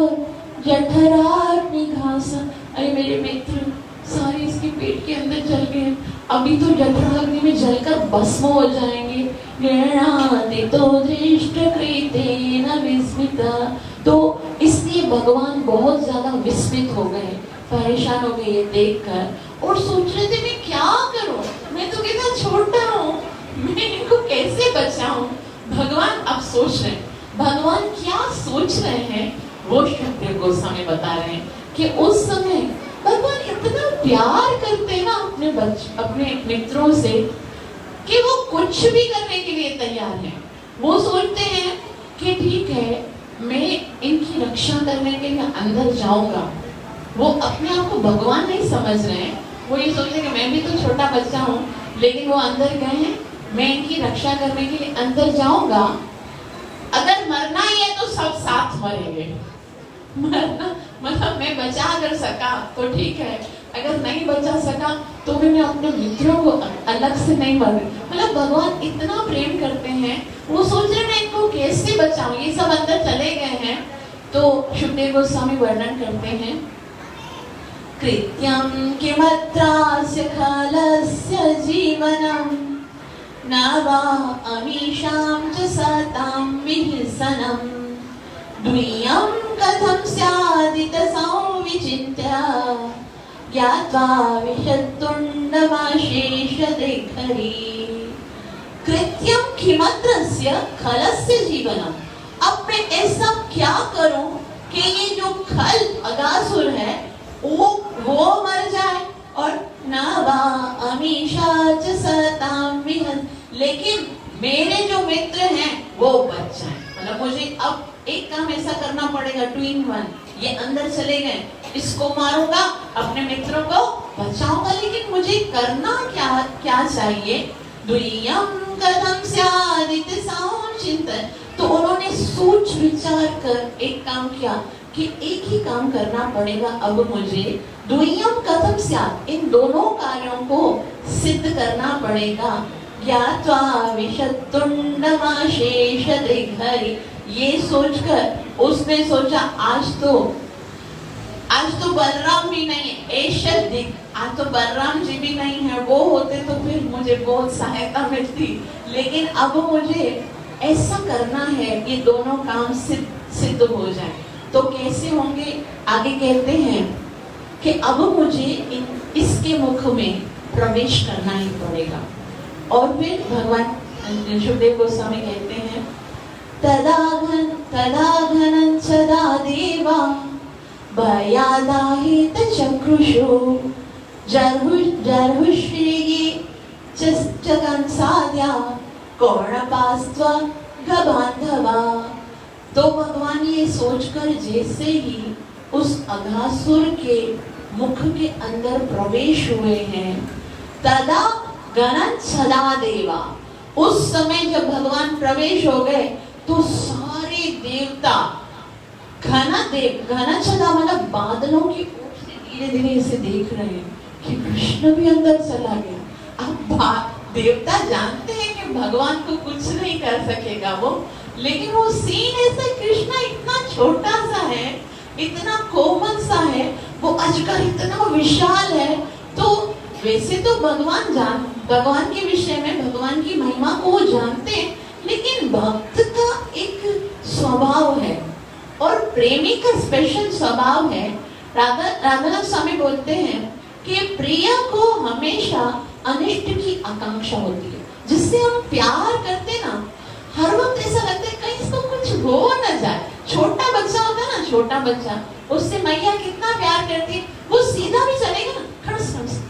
जठराग्निघास। अरे मेरे मित्र सारे इसके पेट के अंदर जल गए, अभी तो जठराग्नि में जलकर भस्म हो जाएंगे। गृह्णाति तो दृष्टकृतेन विस्मिता। तो इसलिए भगवान बहुत ज्यादा विस्मित हो गए, परेशान हो गए ये देखकर और सोच रहे थे मैं क्या करूं, मैं तो कितना छोटा हूँ, मैं इनको कैसे बचाऊं। भगवान अब सोच रहे हैं, भगवान क्या सोच रहे हैं वो शुकदेव गोस्वामी बता रहे हैं कि उस समय भगवान इतना प्यार करते हैं ना अपने मित्रों से कि वो कुछ भी करने के लिए तैयार हैं। वो सोचते हैं कि ठीक है मैं इनकी रक्षा करने के लिए अंदर जाऊंगा। वो अपने आप को भगवान नहीं समझ रहे हैं, वो ये सोच रहे हैं कि मैं भी तो छोटा बच्चा हूँ, लेकिन वो अंदर गए हैं, मैं इनकी रक्षा करने के लिए अंदर जाऊंगा। अगर मरना ही है तो सब साथ मरेंगे, मरना मतलब मैं बचा अगर सका तो ठीक है, अगर नहीं बचा सका तो भी मैं अपने मित्रों को अलग से नहीं मर। मतलब भगवान इतना प्रेम करते हैं, वो सोच रहे हैं इनको कैसे बचाऊं, ये सब अंदर चले गए हैं। तो शुकदेव गोस्वामी वर्णन करते हैं कृत्यं किमत्रास्य खलस्य जीवनं न वा अमीषां च सतां विहिंसनं द्वियं कथं स्यादितसंविचिन्त्य ज्ञात्वा विशत्तुण्डमाशेषदिग्हरि। कृत्यं किमत्रस्य खलस्य जीवनं। अब मैं ऐसा क्या करूं कि ये जो खल अगासुर है वो मर जाए और न वा अमीषा च सतां विहन्, लेकिन मेरे जो मित्र हैं वो बच जाएं। मतलब मुझे अब एक काम ऐसा करना पड़ेगा 2 in 1। ये अंदर चले गए, इसको मारूंगा, अपने मित्रों को बचाऊंगा, लेकिन मुझे करना क्या चाहिए? द्वियं कथं स्यादिति संचिन्तन। तो उन्होंने सोच विचार कर एक काम किया कि एक ही काम करना पड़ेगा अब मुझे। द्वियं कथं स्यात्, इन दोनों कार्यों को सिद्ध करना पड़ेगा। ज्ञात्वा विशत्तुण्डमाशेषदिग्हरि। ये सोचकर उसने सोचा आज तो बलराम भी नहीं है, ऐशदिग्, आज तो बलराम जी भी नहीं है, वो होते तो फिर मुझे बहुत सहायता मिलती, लेकिन अब मुझे ऐसा करना है ये दोनों काम सिद्ध हो जाए। तो कैसे होंगे? आगे कहते हैं कि अब मुझे इसके मुख में प्रवेश करना ही पड़ेगा। और फिर भगवान शुकदेव गोस्वामी कहते हैं तदाघनं सदा देवा भयादाहित चक्रुषु जर्हुश्रीगी चकंसाद्या कर्णपास्त्वा गबान्धवा। तो भगवान ये सोचकर जैसे ही उस अघासुर के मुख के अंदर प्रवेश हुए हैं, तदा गणन सदा देवा, उस समय जब भगवान प्रवेश हो गए तो सारे देवता घन सदा मतलब बादलों की ओर से धीरे धीरे इसे देख रहे हैं कि कृष्ण भी अंदर चला गया। अब देवता जानते हैं कि भगवान को कुछ नहीं कर सकेगा वो, लेकिन वो सीन ऐसा, कृष्ण इतना छोटा सा है, इतना कोमल सा है, वो अजगर इतना विशाल है। तो वैसे तो भगवान के विषय में, भगवान की महिमा को वो जानते हैं, लेकिन भक्त का एक स्वभाव है प्रेमी का स्पेशल स्वभाव है। राधानाथ स्वामी बोलते हैं कि प्रिय को हमेशा अनिष्ट की आकांक्षा होती है। जिससे हम प्यार करते ना, हर वक्त ऐसा लगता है कहीं इसको कुछ हो ना जाए। छोटा बच्चा होता है ना, छोटा बच्चा, उससे मैया कितना प्यार करती है, वो सीधा भी चलेगा ना, खड़स खड़स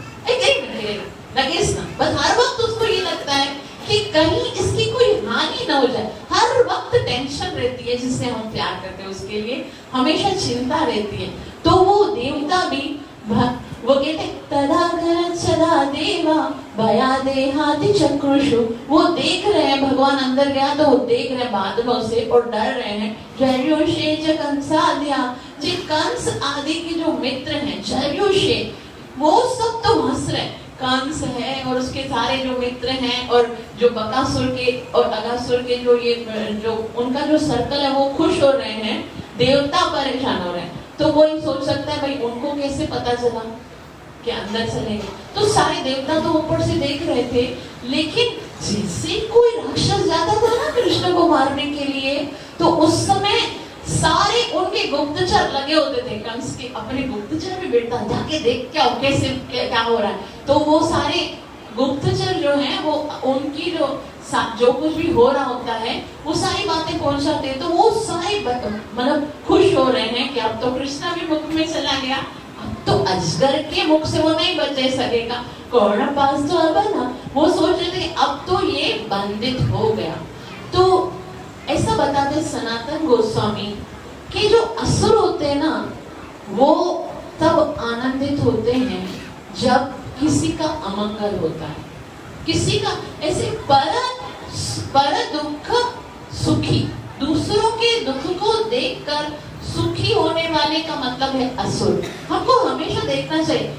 लगेस ना, बस हर वक्त उसको ये लगता है कि कहीं इसकी कोई हानि ना हो जाए। हर वक्त टेंशन रहती है जिससे हम प्यार करते हैं, उसके लिए हमेशा चिंता रहती है। तो वो देवता भी वो कहते तदागत सदा देवा भया देहाति चक्रुषु, वो देख रहे हैं भगवान अंदर गया तो वो देख रहे हैं बादलों से और डर रहे हैं। जर्योषे च कंसाद्या, जी कंस आदि के जो मित्र हैं जर्योषे, वो सब तो हंस रहे हैं। कंस है और उसके सारे जो मित्र हैं और जो बकासुर के और अगासुर के जो उनका जो सर्कल है वो खुश हो रहे हैं, देवता परेशान हो रहे हैं। तो वही सोच सकता है भाई उनको कैसे पता चला कि अंदर चले गए। तो सारे देवता तो ऊपर से देख रहे थे, लेकिन जैसे कोई राक्षस जाता था ना कृष्ण को मारने के लिए, तो उस समय सारे उनके गुप्तचर लगे होते थे। कंस के अपने गुप्तचर भी बैठता जाके देख कैसे क्या हो रहा है। तो वो सारे गुप्तचर जो हैं वो उनकी जो कुछ भी हो रहा होता है वो सारी बातें पहुंचाते हैं। तो वो सारे मतलब खुश हो रहे हैं कि अब तो कृष्णा भी मुख में चला गया, अब तो अजगर के मुख से वो नहीं बचे सकेगा। कोरोना पास तो अब है ना, वो सोच रहे थे अब तो ये बंदित हो गया। तो ऐसा बताते सनातन गोस्वामी कि जो असुर होते हैं ना, वो तब आनंदित होते हैं जब किसी का अमंगल होता है, किसी का ऐसे पर दुख सुखी, दूसरों के दुख को देखकर सुखी होने वाले का मतलब है असुर। हमको हमेशा देखना चाहिए,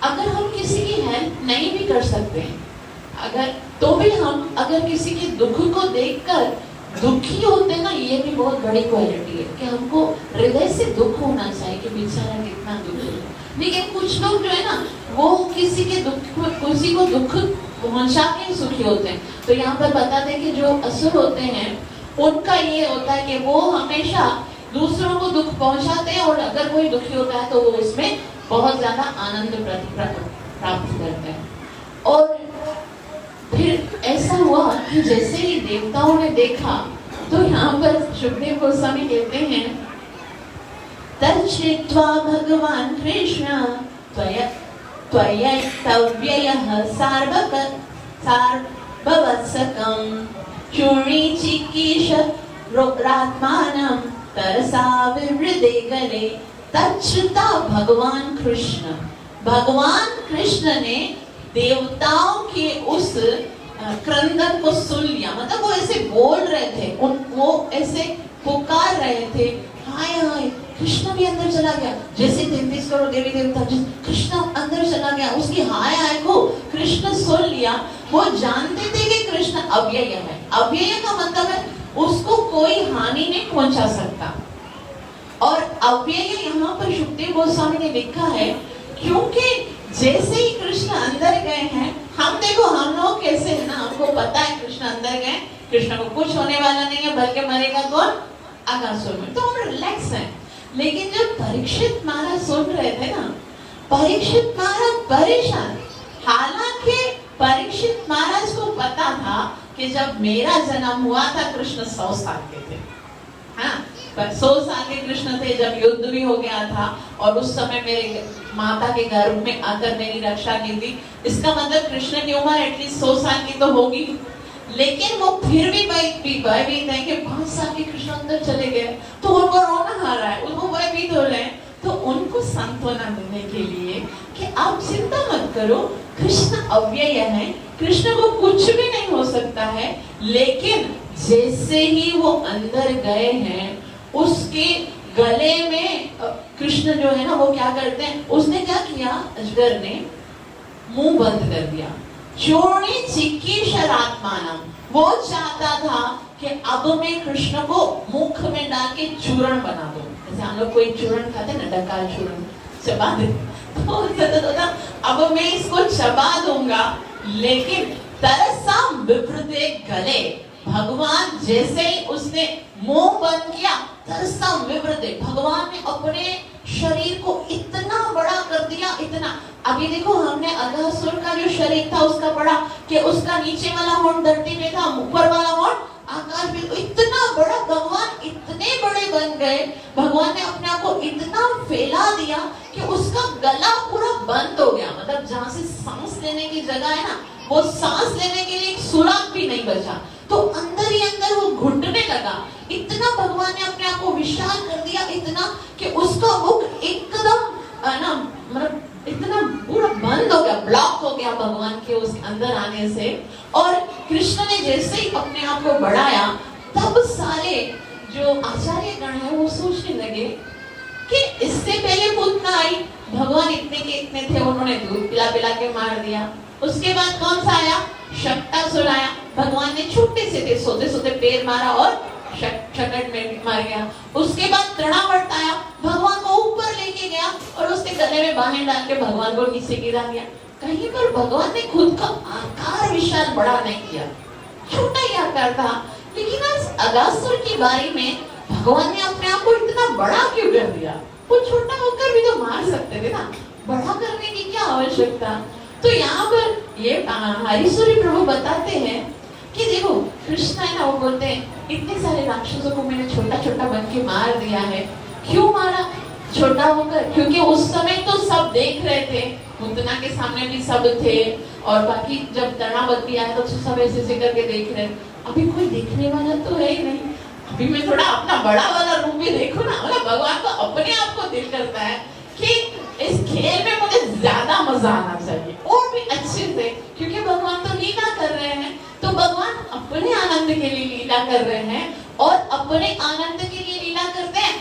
अगर हम किसी की हेल्प नहीं भी कर सकते हैं, अगर तो भी हम अगर किसी के दुख को देखकर दुखी होते ना, ये भी बहुत बड़ी क्वालिटी है कि हमको हृदय से दुख होना चाहिए कि बेचारा कितना दुख है। लेकिन कुछ लोग जो है ना, वो किसी को दुख पहुंचा के सुखी होते हैं। तो यहाँ पर बताते हैं कि जो असुर होते हैं उनका ये होता है कि वो हमेशा दूसरों को दुख पहुंचाते हैं और अगर कोई दुखी होता है तो वो उसमें बहुत ज्यादा आनंद प्राप्त करते हैं। और फिर ऐसा हुआ कि जैसे ही देवताओं ने देखा तो यहाँ पर सुखदेव गोस्वामी कहते हैं तच्छ्रुत्वा भगवान कृष्ण त्वयैतव्ययः सार्ववत्सकं चूर्णीचिकीर्षरात्मानं तरसा विवृते गले। तच्छ्रुता भगवान कृष्ण ने देवताओं के उस क्रंदन को सुन लिया। मतलब वो ऐसे बोल रहे थे, वो ऐसे पुकार रहे थे, हाय हाय कृष्ण भी अंदर चला गया। जैसे 33 करोड़ देवी देवता, कृष्ण अंदर चला गया, उसकी हाय हाय को कृष्ण सुन लिया। वो जानते थे कि कृष्ण अव्यय है। अव्यय का मतलब है उसको कोई हानि नहीं पहुंचा सकता। और अव्यय यहाँ पर सुखदेव गोस्वामी ने लिखा है क्योंकि जैसे ही कृष्ण अंदर गए हैं, हम देखो हम लोग कैसे है ना, हमको पता है कृष्ण अंदर गए, कृष्ण को कुछ होने वाला नहीं है, बल्कि मरेगा कौन, अगासुर में, तो हम रिलैक्स हैं। लेकिन जब परीक्षित महाराज सुन रहे थे ना, परीक्षित महाराज परेशान। हालांकि परीक्षित महाराज को पता था कि जब मेरा जन्म हुआ था कृष्ण 100 साल के थे, हाँ 100 साल के कृष्ण थे जब युद्ध भी हो गया था और उस समय मेरे माता के गर्भ में आकर मेरी रक्षा की थी। इसका मतलब कृष्ण की उम्र एटलीस्ट 100 साल की तो होगी। लेकिन वो फिर भी भयभीत है कि 5 साल के कृष्ण अंदर चले गए, तो उनको रोना आ रहा है, उनको भयभीत हो रहे हैं। तो उनको सांत्वना देने के लिए कि आप चिंता मत करो, कृष्ण अव्यय है, कृष्ण को कुछ भी नहीं हो सकता है। लेकिन जैसे ही वो अंदर गए हैं, उसके गले में कृष्ण जो है ना वो क्या करते हैं, उसने क्या किया, अजगर ने मुंह बंद कर दिया। चूर्णी चिकीर्षरात्मानम, वो चाहता था कि अब मैं कृष्ण को मुख में डाल के चूर्ण बना दूं। जैसे हम लोग कोई चूर्ण खाते हैं ना, डकार चूर्ण चबा दे, तो अब मैं इसको चबा दूंगा। लेकिन तरसा विवृते गले, भगवान जैसे ही उसने मुंह बंद किया, तरसम विवृते, भगवान ने अपने शरीर को इतना बड़ा कर दिया, इतना। अभी देखो हमने अगासुर का जो शरीर था उसका बड़ा, कि उसका नीचे वाला होंठ धरती में था, ऊपर वाला होंठ आकाश में, तो इतना बड़ा भगवान इतने बड़े बन गए। भगवान ने अपने आप को इतना फैला दिया कि उसका गला पूरा बंद हो गया, मतलब जहां से सांस लेने की जगह है ना, वो सांस लेने के लिए एक सुराग भी नहीं बचा, तो अंदर ही अंदर वो घुटने लगा। इतना भगवान ने अपने आप को विशाल कर दिया, इतना कि उसका मुख एकदम ना, मतलब इतना पूरा बंद हो गया, ब्लॉक हो गया भगवान के उस अंदर आने से। और कृष्ण ने जैसे ही अपने आप को बढ़ाया, तब सारे जो आचार्य गण है वो सोचने लगे कि इससे पहले पूतना आई, भगवान इतने के इतने थे, उन्होंने दूध पिला पिला के मार दिया। उसके बाद कौन सा आया? शक्टासुर आया, भगवान ने छोटे से थे, सोते सोते पैर मारा और शकट में मार गया। उसके बाद तृणावर्त आया, भगवान को ऊपर लेके गया और उसके गले में बाहें डाल के भगवान को नीचे गिरा दिया। कहीं पर भगवान ने खुद का आकार विशाल बड़ा नहीं किया, छोटा ही आकार था। लेकिन अगासुर की बारी में भगवान ने अपने आप को इतना बड़ा क्यों कर दिया? वो छोटा होकर भी तो मार सकते थे ना, बड़ा करने की क्या आवश्यकता? तो यहाँ पर ये हरिसूरी प्रभु बताते हैं कि देखो कृष्ण है ना, वो बोलते हैं इतने सारे राक्षसों को मैंने छोटा छोटा बन के मार दिया है। क्यों मारा छोटा होकर? क्योंकि उस समय तो सब देख रहे थे, पूतना के सामने भी सब थे, और बाकी जब तृणावर्त भी आया तो सब ऐसे ऐसे करके देख रहे। अभी कोई देखने वाला तो है ही नहीं, अभी मैं थोड़ा अपना बड़ा वाला रूप भी देखो ना। मतलब भगवान को अपने आप को दिल करता है कि इस खेल में मुझे ज्यादा मजा आना चाहिए और भी अच्छे से, क्योंकि भगवान तो लीला कर रहे हैं, तो भगवान अपने आनंद के लिए लीला कर रहे हैं, और अपने आनंद के लिए लीला करते हैं,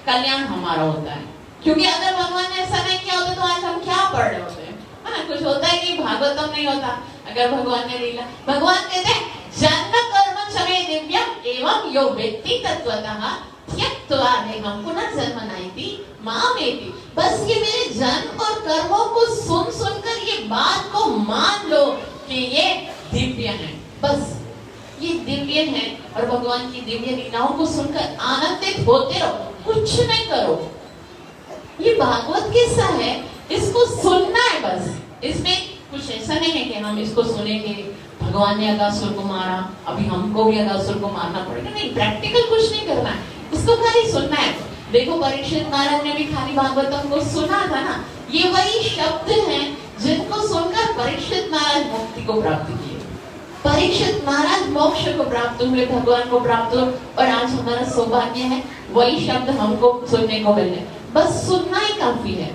कल्याण हमारा होता है। क्योंकि अगर भगवान ने ऐसा नहीं किया होता तो आज हम क्या पढ़ रहे होते हैं, है ना? कुछ होता है कि भागवतम नहीं होता अगर भगवान ने लीला। भगवान कहते हैं जन्म कर्म चमे दिव्यम एवं यो व्यक्ति तत्वतः त्यक्त्वा देहं पुनर्जन्म नयति मामेति। बस ये मेरे जन्म और कर्मों को सुन सुनकर ये बात को मान लो कि ये दिव्य है, बस ये दिव्य है, और भगवान की दिव्य लीलाओं को सुनकर आनंदित होते रहो, कुछ नहीं करो। ये भागवत किस्सा है, इसको सुनना है बस। इसमें कुछ ऐसा नहीं है कि हम इसको सुनेंगे भगवान ने अगासुर को मारा, अभी हमको भी अगासुर को मारना पड़ेगा, नहीं, प्रैक्टिकल कुछ नहीं करना है, इसको खाली सुनना है। देखो परीक्षित महाराज ने भी खाली भागवतम को सुना था ना, ये वही शब्द हैं जिनको सुनकर परीक्षित महाराज मुक्ति को प्राप्त किए, परीक्षित महाराज मोक्ष को प्राप्त हुए, भगवान को प्राप्त हुए, और आज हमारा सौभाग्य है वही शब्द हमको सुनने को मिले। बस सुनना ही काफी है।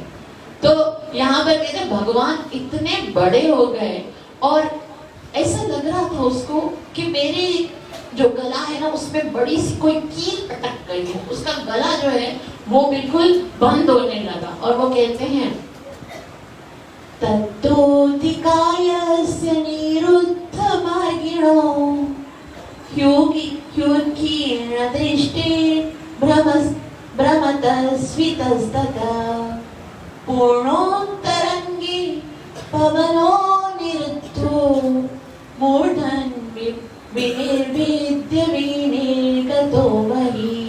तो यहाँ पर कहते भगवान इतने बड़े हो गए, और ऐसा लग रहा था उसको कि मेरे जो गला है ना उसमें बड़ी सी कोई कील अटक गई है, उसका गला जो है वो बिल्कुल बंद होने लगा। और वो कहते हैं तत्तोतिकायस्य निरुद्धमार्गिणो ह्युत्कीर्ण दृष्टे भ्रमतस्वितस्तथा पूर्णोत्तरङ्गे पवनो निरुद्धो मूर्धन् विनिर्विद्य विनिर्गतो बहि।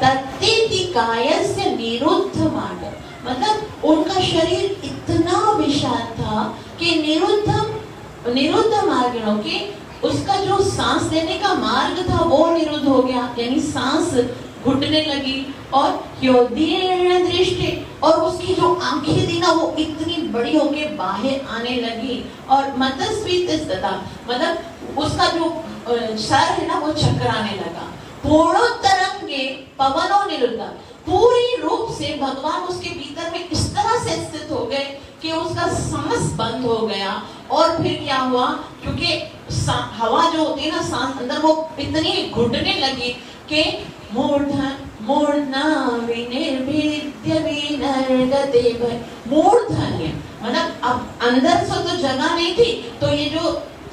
तत्तेतिकायस्य निरुद्ध मार्ग, मतलब उनका शरीर इतना विशाल था कि निरुद्ध मार्गिणों के उसका जो सांस लेने का मार्ग था वो निरुद्ध हो गया, यानी सांस घुटने लगी। और दृष्टि, और उसकी जो आंखें थी ना वो इतनी बड़ी होके बाहर आने लगी। और मतलब उसका जो सर है ना वो चकराने लगा। पूर्णोत्तरंगे पवनो निरुद्ध, पूरी रूप से भगवान उसके भीतर में इस तरह से स्थित हो गए कि उसका सांस बंद हो गया। और फिर क्या हुआ, क्योंकि हवा जो होती है ना सांस अंदर, वो इतनी घुटने लगी कि मूर्धन्य मतलब अब अंदर से तो जगह नहीं थी, तो ये जो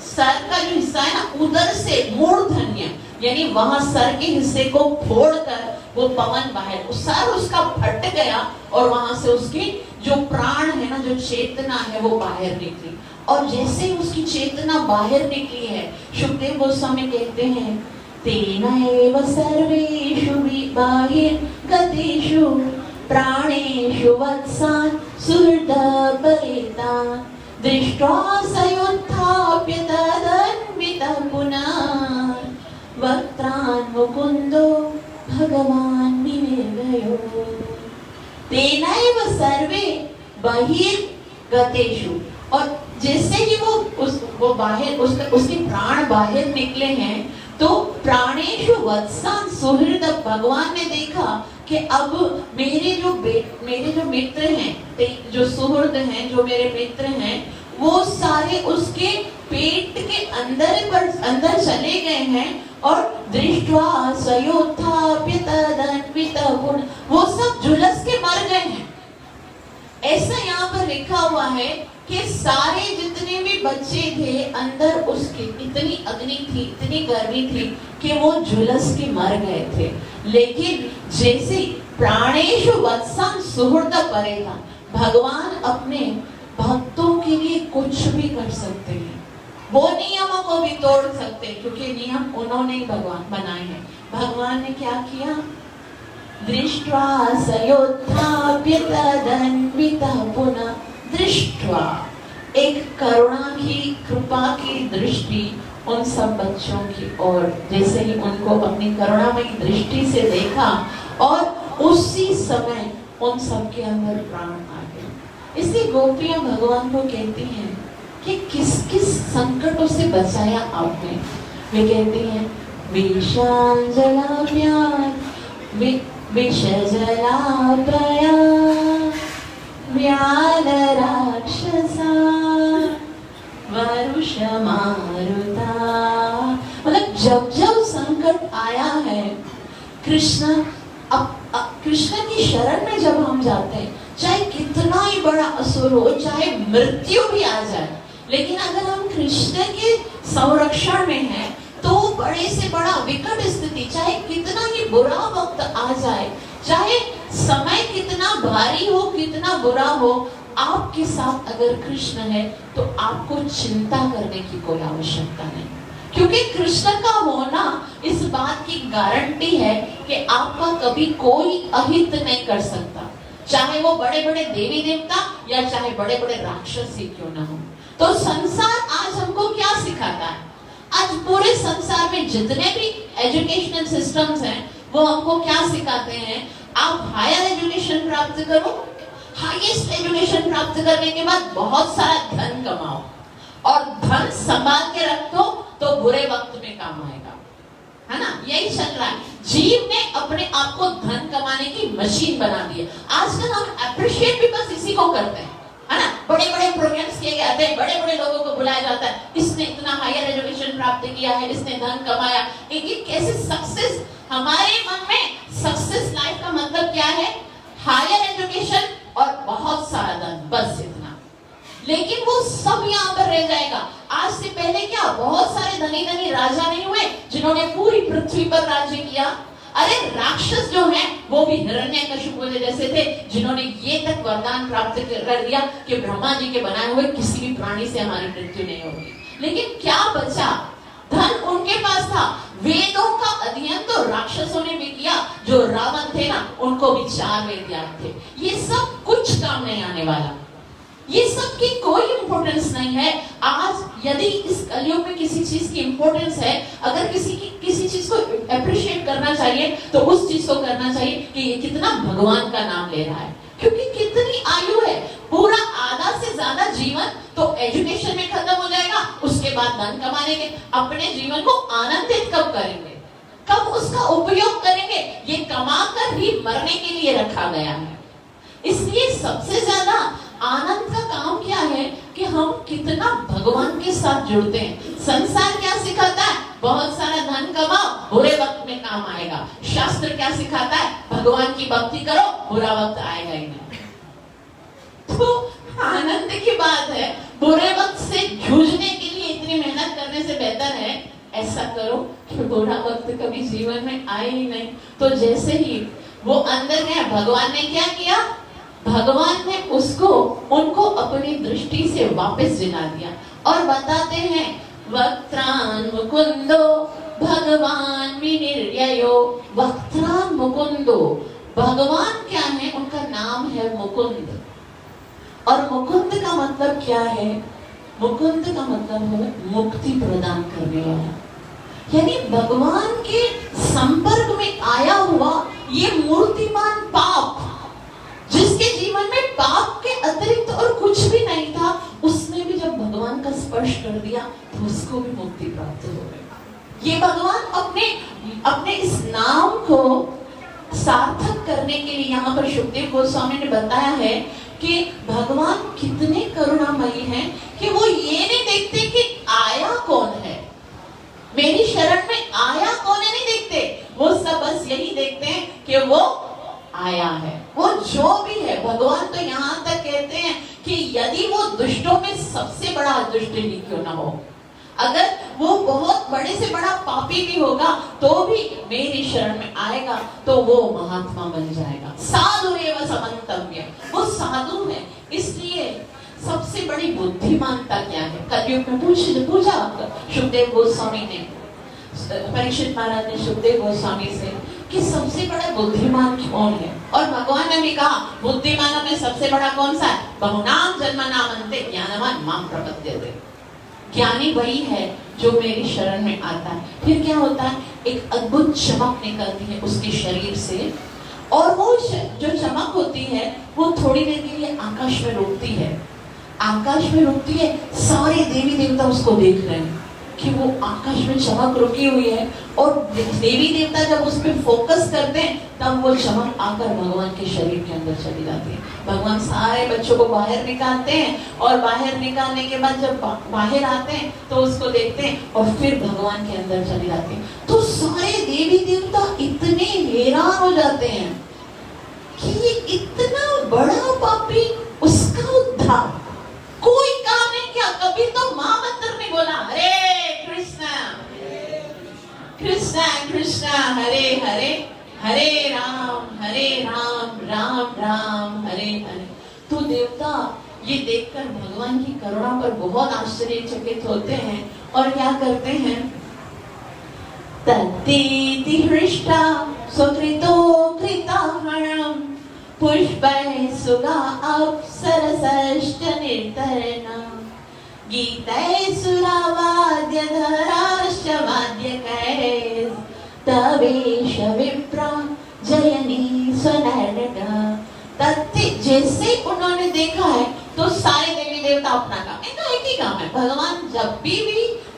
सर का जो हिस्सा है ना उधर से मूर्धन्य, यानी वहां सर के हिस्से को फोड़कर वो पवन बाहर, सर उसका फट गया और वहां से उसकी जो प्राण है ना, जो चेतना है वो बाहर निकली। और जैसे ही उसकी चेतना बाहर निकली है, सुखदेव गोस्वामी कहते हैं तेनैव सर्वेषु बाहिर्गतेषु प्राणेषु वत्सान् सुहृदपरेतान् दृष्ट्वा सयोत्थाप्य तदन्वितः पुनः वक्त्रान् मुकुन्दो भगवान् विनिर्भयो। तेनैव सर्वे बहिर्गतेषु, और जैसे ही वो बाहर उसके प्राण बाहर निकले हैं तो प्राणेषु वत्सान् सुहृद, भगवान ने देखा कि अब मेरे जो मित्र हैं, जो सुहृद हैं, जो मेरे मित्र हैं, वो सारे उसके पेट के अंदर चले गए हैं और दृष्ट्वा सयोत्थाप्य तदन्वितः पुनः, वो सब झुलस के मर गए हैं। ऐसा यहाँ पर लिखा हुआ है कि सारे जितने भी बच्चे थे अंदर उसके इतनी अग्नि थी, इतनी गर्मी थी कि वो झुलस के मर गए थे। लेकिन जैसे प्राणेषु वत्सान् सुहृद परेतान्, भगवान अपने भक्तों के लिए कुछ भी कर सकते हैं, वो नियमों को भी तोड़ सकते हैं, क्योंकि नियम उन्होंने ही भगवान बनाए हैं। भगवान ने क्या किया? दृष्ट्वा सयोत्थाप्य तदन्वितः पुनः, दृष्ट्वा, एक करुणा की, कृपा की दृष्टि उन सब बच्चों की ओर, जैसे ही उनको अपनी करुणामयी दृष्टि से देखा और उसी समय उन सब के अंदर प्राण आ गए। इसलिए गोपियां भगवान को कहती हैं कि किस किस संकटों से बचाया आपने। वे कहती हैं विषजलाभया व्याल राक्षसा वरुषमारुता, मतलब जब जब संकट आया है, कृष्ण की शरण में जब हम जाते हैं, चाहे कितना ही बड़ा असुर हो, चाहे मृत्यु भी आ जाए, लेकिन अगर हम कृष्ण के संरक्षण में हैं तो बड़े से बड़ा विकट स्थिति, चाहे कितना ही बुरा वक्त आ जाए, चाहे समय कितना भारी हो, कितना बुरा हो, आपके साथ अगर कृष्ण है तो आपको चिंता करने की कोई आवश्यकता नहीं, क्योंकि कृष्ण का होना इस बात की गारंटी है कि आपका कभी कोई अहित नहीं कर सकता, चाहे वो बड़े बड़े देवी देवता या चाहे बड़े बड़े राक्षस ही क्यों ना हो। तो संसार आज हमको क्या सिखाता है? आज पूरे संसार में जितने भी एजुकेशनल सिस्टम्स हैं वो हमको क्या सिखाते हैं? आप हायर एजुकेशन प्राप्त करो, हाईएस्ट एजुकेशन प्राप्त करने के बाद बहुत सारा धन कमाओ और धन संभाल के रख दो तो बुरे वक्त में काम आएगा, है ना? यही चल रहा है। जीव ने अपने आप को धन कमाने की मशीन बना दी है। आजकल हम अप्रिशिएट भी बस इसी को करते हैं, है ना? बड़े बड़े प्रोग्राम्स किए जाते हैं, बड़े बड़े लोगों को बुलाया जाता है, इसने इतना हायर एजुकेशन प्राप्त किया है, इसने धन कमाया। एक कैसे सक्सेस, हमारे मन में सक्सेस लाइफ का मतलब क्या है? हायर एजुकेशन और बहुत सारा धन, बस इतना। लेकिन वो सब यहाँ पर रह जाएगा। आज से पहले क्या बहुत सारे धनी धनी राजा नहीं हुए जिन्होंने पूरी पृथ्वी पर राज्य किया? अरे राक्षस जो हैं वो भी हिरण्यकशिपु जैसे थे, जिन्होंने ये तक वरदान प्राप्त कर दिया कि ब्रह्मा जी के बनाए हुए किसी भी प्राणी से हमारी मृत्यु नहीं होगी। लेकिन क्या बचा? धन उनके पास था। वेदों का अध्ययन तो राक्षसों ने भी किया, जो रावण थे ना, उनको भी 4 वेद याद थे। ये सब कुछ काम नहीं आने वाला, ये सब की कोई इंपॉर्टेंस नहीं है। आज यदि इस कलयुग में किसी चीज की इंपॉर्टेंस है, अगर किसी चीज को अप्रिशिएट करना चाहिए तो उस चीज को करना चाहिए कि ये कितना भगवान का नाम ले रहा है, क्योंकि कितनी आयु है, पूरा आधा से ज्यादा जीवन तो एजुकेशन में खत्म हो जाएगा, उसके बाद धन कमाने के, अपने जीवन को आनंदित कब करेंगे, कब उसका उपयोग करेंगे? ये कमा कर ही मरने के लिए रखा गया है। इसलिए सबसे ज्यादा आनंद का काम क्या है कि हम कितना भगवान के साथ जुड़ते हैं। संसार क्या सिखाता है? बहुत सारा धन कमाओ, बुरे वक्त में काम आएगा। शास्त्र क्या सिखाता है? भगवान की भक्ति करो, बुरा वक्त आएगा ही नहीं। तो आनंद की बात है, बुरे वक्त से जूझने के लिए इतनी मेहनत करने से बेहतर है ऐसा करो कि बुरा वक्त कभी जीवन में आए ही नहीं। तो जैसे ही वो अंदर गया, भगवान ने क्या किया? भगवान ने उनको अपनी दृष्टि से वापस जिला दिया और बताते हैं वक्त्रान मुकुंदो भगवान विनिर्ययो। वक्त्रान मुकुंदो, भगवान क्या है? उनका नाम है मुकुंद। और मुकुंद का मतलब क्या है? मुकुंद का मतलब है मुक्ति प्रदान करने वाला। यानी भगवान के संपर्क में आया हुआ ये मूर्तिमान पाप, जिसके जीवन में पाप के अतिरिक्त और कुछ भी नहीं था, उसने भी जब भगवान का स्पर्श कर दिया तो उसको भी मुक्ति प्राप्त हो गई। ये भगवान अपने इस नाम को सार्थक करने के लिए यहाँ पर शुकदेव गोस्वामी ने बताया है कि भगवान कितने करुणामयी हैं कि वो ये नहीं देखते कि आया कौन है, मेरी शरण में आया कौन है, नहीं देखते। वो सब बस यही देखते हैं कि वो आया है, वो जो भी है। भगवान तो यहाँ तक कहते हैं कि यदि वो दुष्टों में सबसे बड़ा दुष्ट ही क्यों ना हो, अगर वो बहुत बड़े से बड़ा पापी भी होगा तो भी मेरी शरण में आएगा तो वो महात्मा बन जाएगा। साधु एव समन्तव्य, वो साधु है। इसलिए सबसे बड़ी बुद्धिमानता क्या है? कलयुग में पूछा शुकदेव गोस्वामी ने, परीक्षित महाराज ने शुकदेव गोस्वामी से कि सबसे बड़ा बुद्धिमान कौन है? और भगवान ने भी कहा बुद्धिमानों में सबसे बड़ा कौन सा है? बहुनाम जन्मनाम अन्ते ज्ञानवान मां प्रपद्यते। ज्ञानी वही है जो मेरी शरण में आता है। फिर क्या होता है? एक अद्भुत चमक निकलती है उसके शरीर से, और वो जो चमक होती है वो थोड़ी देर के लिए आकाश में रुकती है। आकाश में रुकती है, सारे देवी देवता उसको देख रहे हैं कि वो आकाश में चमक रुकी हुई है, और देवी देवता जब उस पर फोकस करते हैं तब वो चमक आकर भगवान के शरीर के अंदर चली जाती है। भगवान सारे बच्चों को बाहर निकालते हैं, और बाहर निकालने के बाद जब बाहर आते हैं तो उसको देखते हैं और फिर भगवान के अंदर चली जाती है। तो सारे देवी देवता इतने हैरान हो जाते हैं कि ये इतना बड़ा पापी, उसका उद्धार कोई काम नहीं किया। कभी तो महामंत्र नहीं बोला, हरे कृष्णा कृष्णा कृष्णा हरे हरे, हरे राम राम राम हरे हरे। तो देवता ये देखकर भगवान की करुणा पर बहुत आश्चर्यचकित होते हैं और क्या करते हैं? तत्तीति हृष्टा सुकृतो कृताहरणम् पुष्पैः सुगा अप्सरसश्च निर्तरणम् गीतैः सुरावाद्यधराश्च वाद्यकैः तवेश विप्रा जयनी स्वनर्तका। जैसे उन्होंने देखा है तो सारे देवी देवता अपना काम, इनका एक ही काम है। भगवान जब भी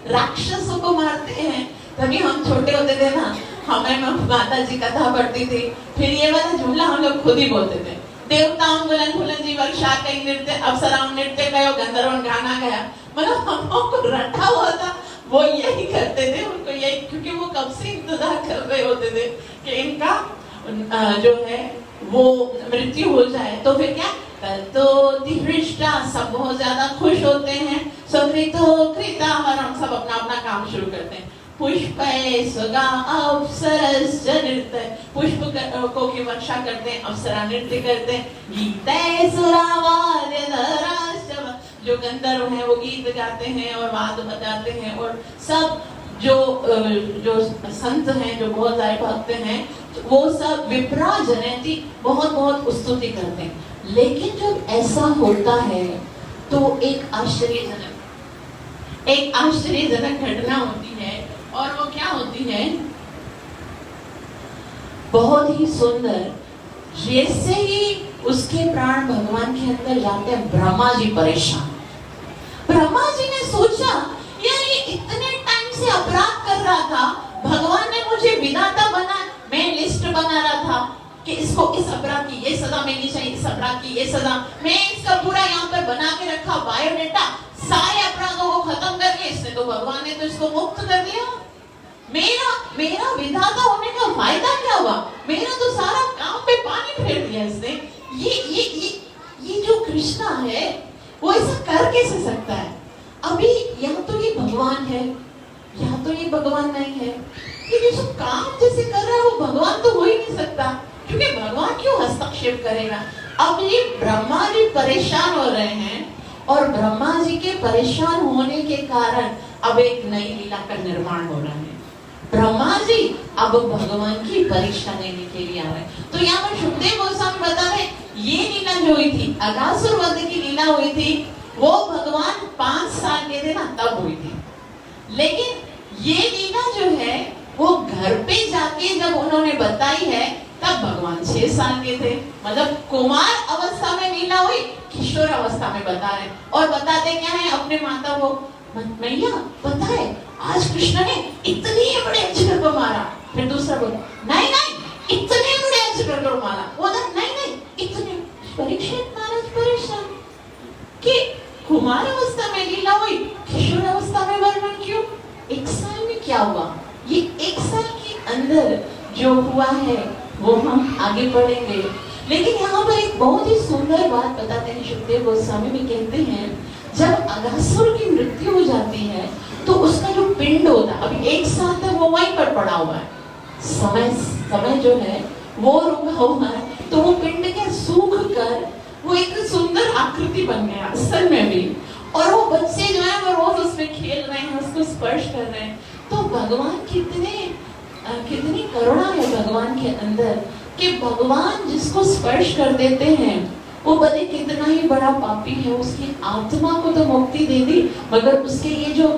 राक्षसों को मारते हैं, तभी हम छोटे होते थे ना, हमें माता जी कथा पढ़ती थी, फिर ये वाला जुमला हम लोग खुद ही बोलते थे, देवताओं बुलन बुलन जी वर्षा कई नृत्य अप्सराओं नृत्य कयो गंधर्वों गाना गया। मतलब हम लोग को रखा हुआ था, वो यही करते थे, उनको यही, क्योंकि वो कब से इंतजार कर रहे होते थे कि इनका जो है वो मृत्यु हो जाए। तो फिर क्या? तो तिहृष्टा, सब बहुत ज्यादा खुश होते हैं। सुकृतो कृताहरणम्, सब अपना अपना काम शुरू करते हैं। पुष्पैः सुगा अप्सरश्च नृत्यः, पुष्प को की वर्षा करते हैं, अप्सरा नृत्य करते हैं। गीतैः सुरावाद्यधराश्च, जो गंधर्व हैं वो गीत गाते हैं और वाद्य बजाते हैं, और सब जो संत हैं, जो बहुत सारे भक्त हैं, वो सब विप्रा जनयति, बहुत बहुत स्तुति करते हैं। लेकिन जब ऐसा होता है तो एक आश्चर्यजनक घटना होती है, और वो क्या होती है? बहुत ही सुंदर। जैसे ही उसके प्राण भगवान के अंदर जाते हैं, ब्रह्मा जी परेशान। ब्रह्मा जी ने सोचा, यार ये इतने टाइम से अपराध कर रहा था, भगवान ने मुझे विधाता बना, मैं लिस्ट बना रहा था कि इसको इस अपराध की ये सजा मिलनी चाहिए, इस अपराध की ये सजा, मैं इसका पूरा यहाँ पर बना के रखा बायोडेटा, सारे अपराधों को खत्म करके इसने तो, भगवान ने तो इसको मुक्त कर दिया। मेरा विधाता होने का फायदा क्या हुआ? मेरा तो सारा काम पे पानी फेर दिया इसने। ये जो कृष्णा है वो ऐसा कर कैसे सकता है? अभी या तो ये भगवान है या तो ये भगवान नहीं है। ये जो काम जैसे कर रहा है वो भगवान तो हो ही नहीं सकता, क्योंकि भगवान क्यों हस्तक्षेप करेगा? अब ये ब्रह्मा जी परेशान हो रहे हैं और ब्रह्मा जी के परेशान होने के कारण अब एक नई लीला का निर्माण हो रहा है। ब्रह्मा जी अब भगवान की परीक्षा लेने के लिए आ रहे हैं। तो यहाँ पर सुखदेव गोस्वामी बता रहे ये लीला जो हुई थी, अगासुर वध की लीला हुई थी, वो भगवान 5 साल के थे ना तब हुई थी। लेकिन ये लीला जो है वो घर पे जाके जब उन्होंने बताई है तब भगवान 6 साल के थे। मतलब कुमार अवस्था में लीला हुई, किशोर अवस्था में बता रहे और बताते क्या है अपने माता को, मैया पता है आज कृष्ण ने इतने बड़े अजगर को मारा। फिर दूसरा बोला नहीं नहीं इतने बड़े अजगर को मारा। वो नहीं नहीं इतने। परीक्षित महाराज परेशान कि कुमार अवस्था में लीला हुई, किशोर अवस्था में वर्णन क्यों? 1 साल में क्या हुआ? ये 1 साल के अंदर जो हुआ है वो हम आगे पढ़ेंगे। लेकिन यहाँ पर एक बहुत ही सुंदर बात बताते हैं सुखदेव गोस्वामी भी कहते हैं जब अगासुर की मृत्यु हो जाती है तो उसका जो पिंड होता है अभी 1 साल तक वो वहीं पर पड़ा हुआ है, समय जो है वो रुका हुआ है, तो वो पिंड के सूख कर वो एक सुंदर आकृति बन गया असल में भी। और वो बच्चे जो है वो रोज उसमें खेल रहे हैं, उसको स्पर्श कर रहे हैं। तो भगवान कितनी करुणा है भगवान के अंदर कि भगवान जिसको स्पर्श कर देते हैं वो भले कितना ही बड़ा पापी है, उसकी आत्मा को तो मुक्ति दे दी, मगर उसके ये जो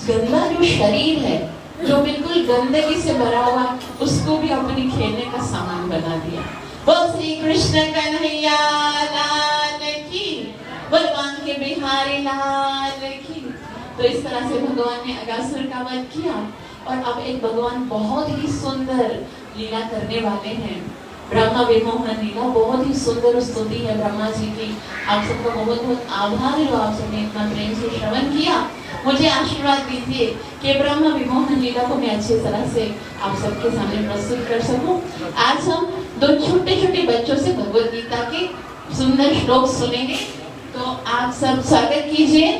गंदा जो शरीर है जो बिल्कुल गंदगी से भरा हुआ उसको भी अपने खेलने का सामान बना दिया। बोल श्री कृष्ण कन्हैया लाल की, बलवान के बिहारी लाल की। तो इस तरह से भगवान ने अगासुर का वध किया और अब एक भगवान बहुत ही सुंदर लीला करने वाले हैं। ब्रह्मा विमोहन लीला बहुत ही सुंदर स्तुति है ब्रह्मा जी की। आप सबका बहुत बहुत आभार है जो आप सबने इतना प्रेम से श्रवण किया। मुझे आशीर्वाद दीजिए कि ब्रह्मा विमोहन लीला को मैं अच्छी तरह से आप सबके सामने प्रस्तुत कर सकूं। आज हम 2 छोटे छोटे बच्चों से भगवद गीता के सुंदर श्लोक सुनेंगे। तो आप सब स्वागत कीजिए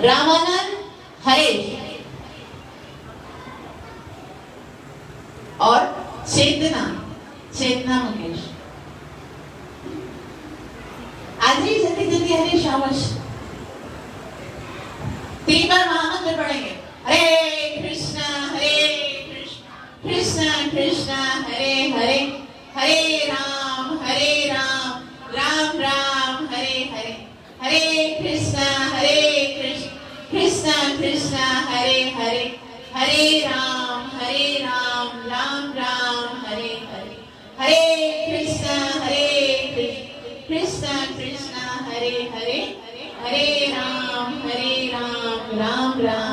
रामानंद हरेश और चेतना मुकेश। आदि जल्दी जल्दी हरे शाबाश। 3 बार महामंत्र पढ़ेंगे। हरे कृष्णा कृष्णा कृष्णा हरे हरे, हरे राम राम राम हरे हरे, हरे कृष्णा कृष्णा कृष्णा हरे हरे, हरे राम राम राम हरे हरे, हरे कृष्णा कृष्णा कृष्णा हरे हरे, हरे राम राम राम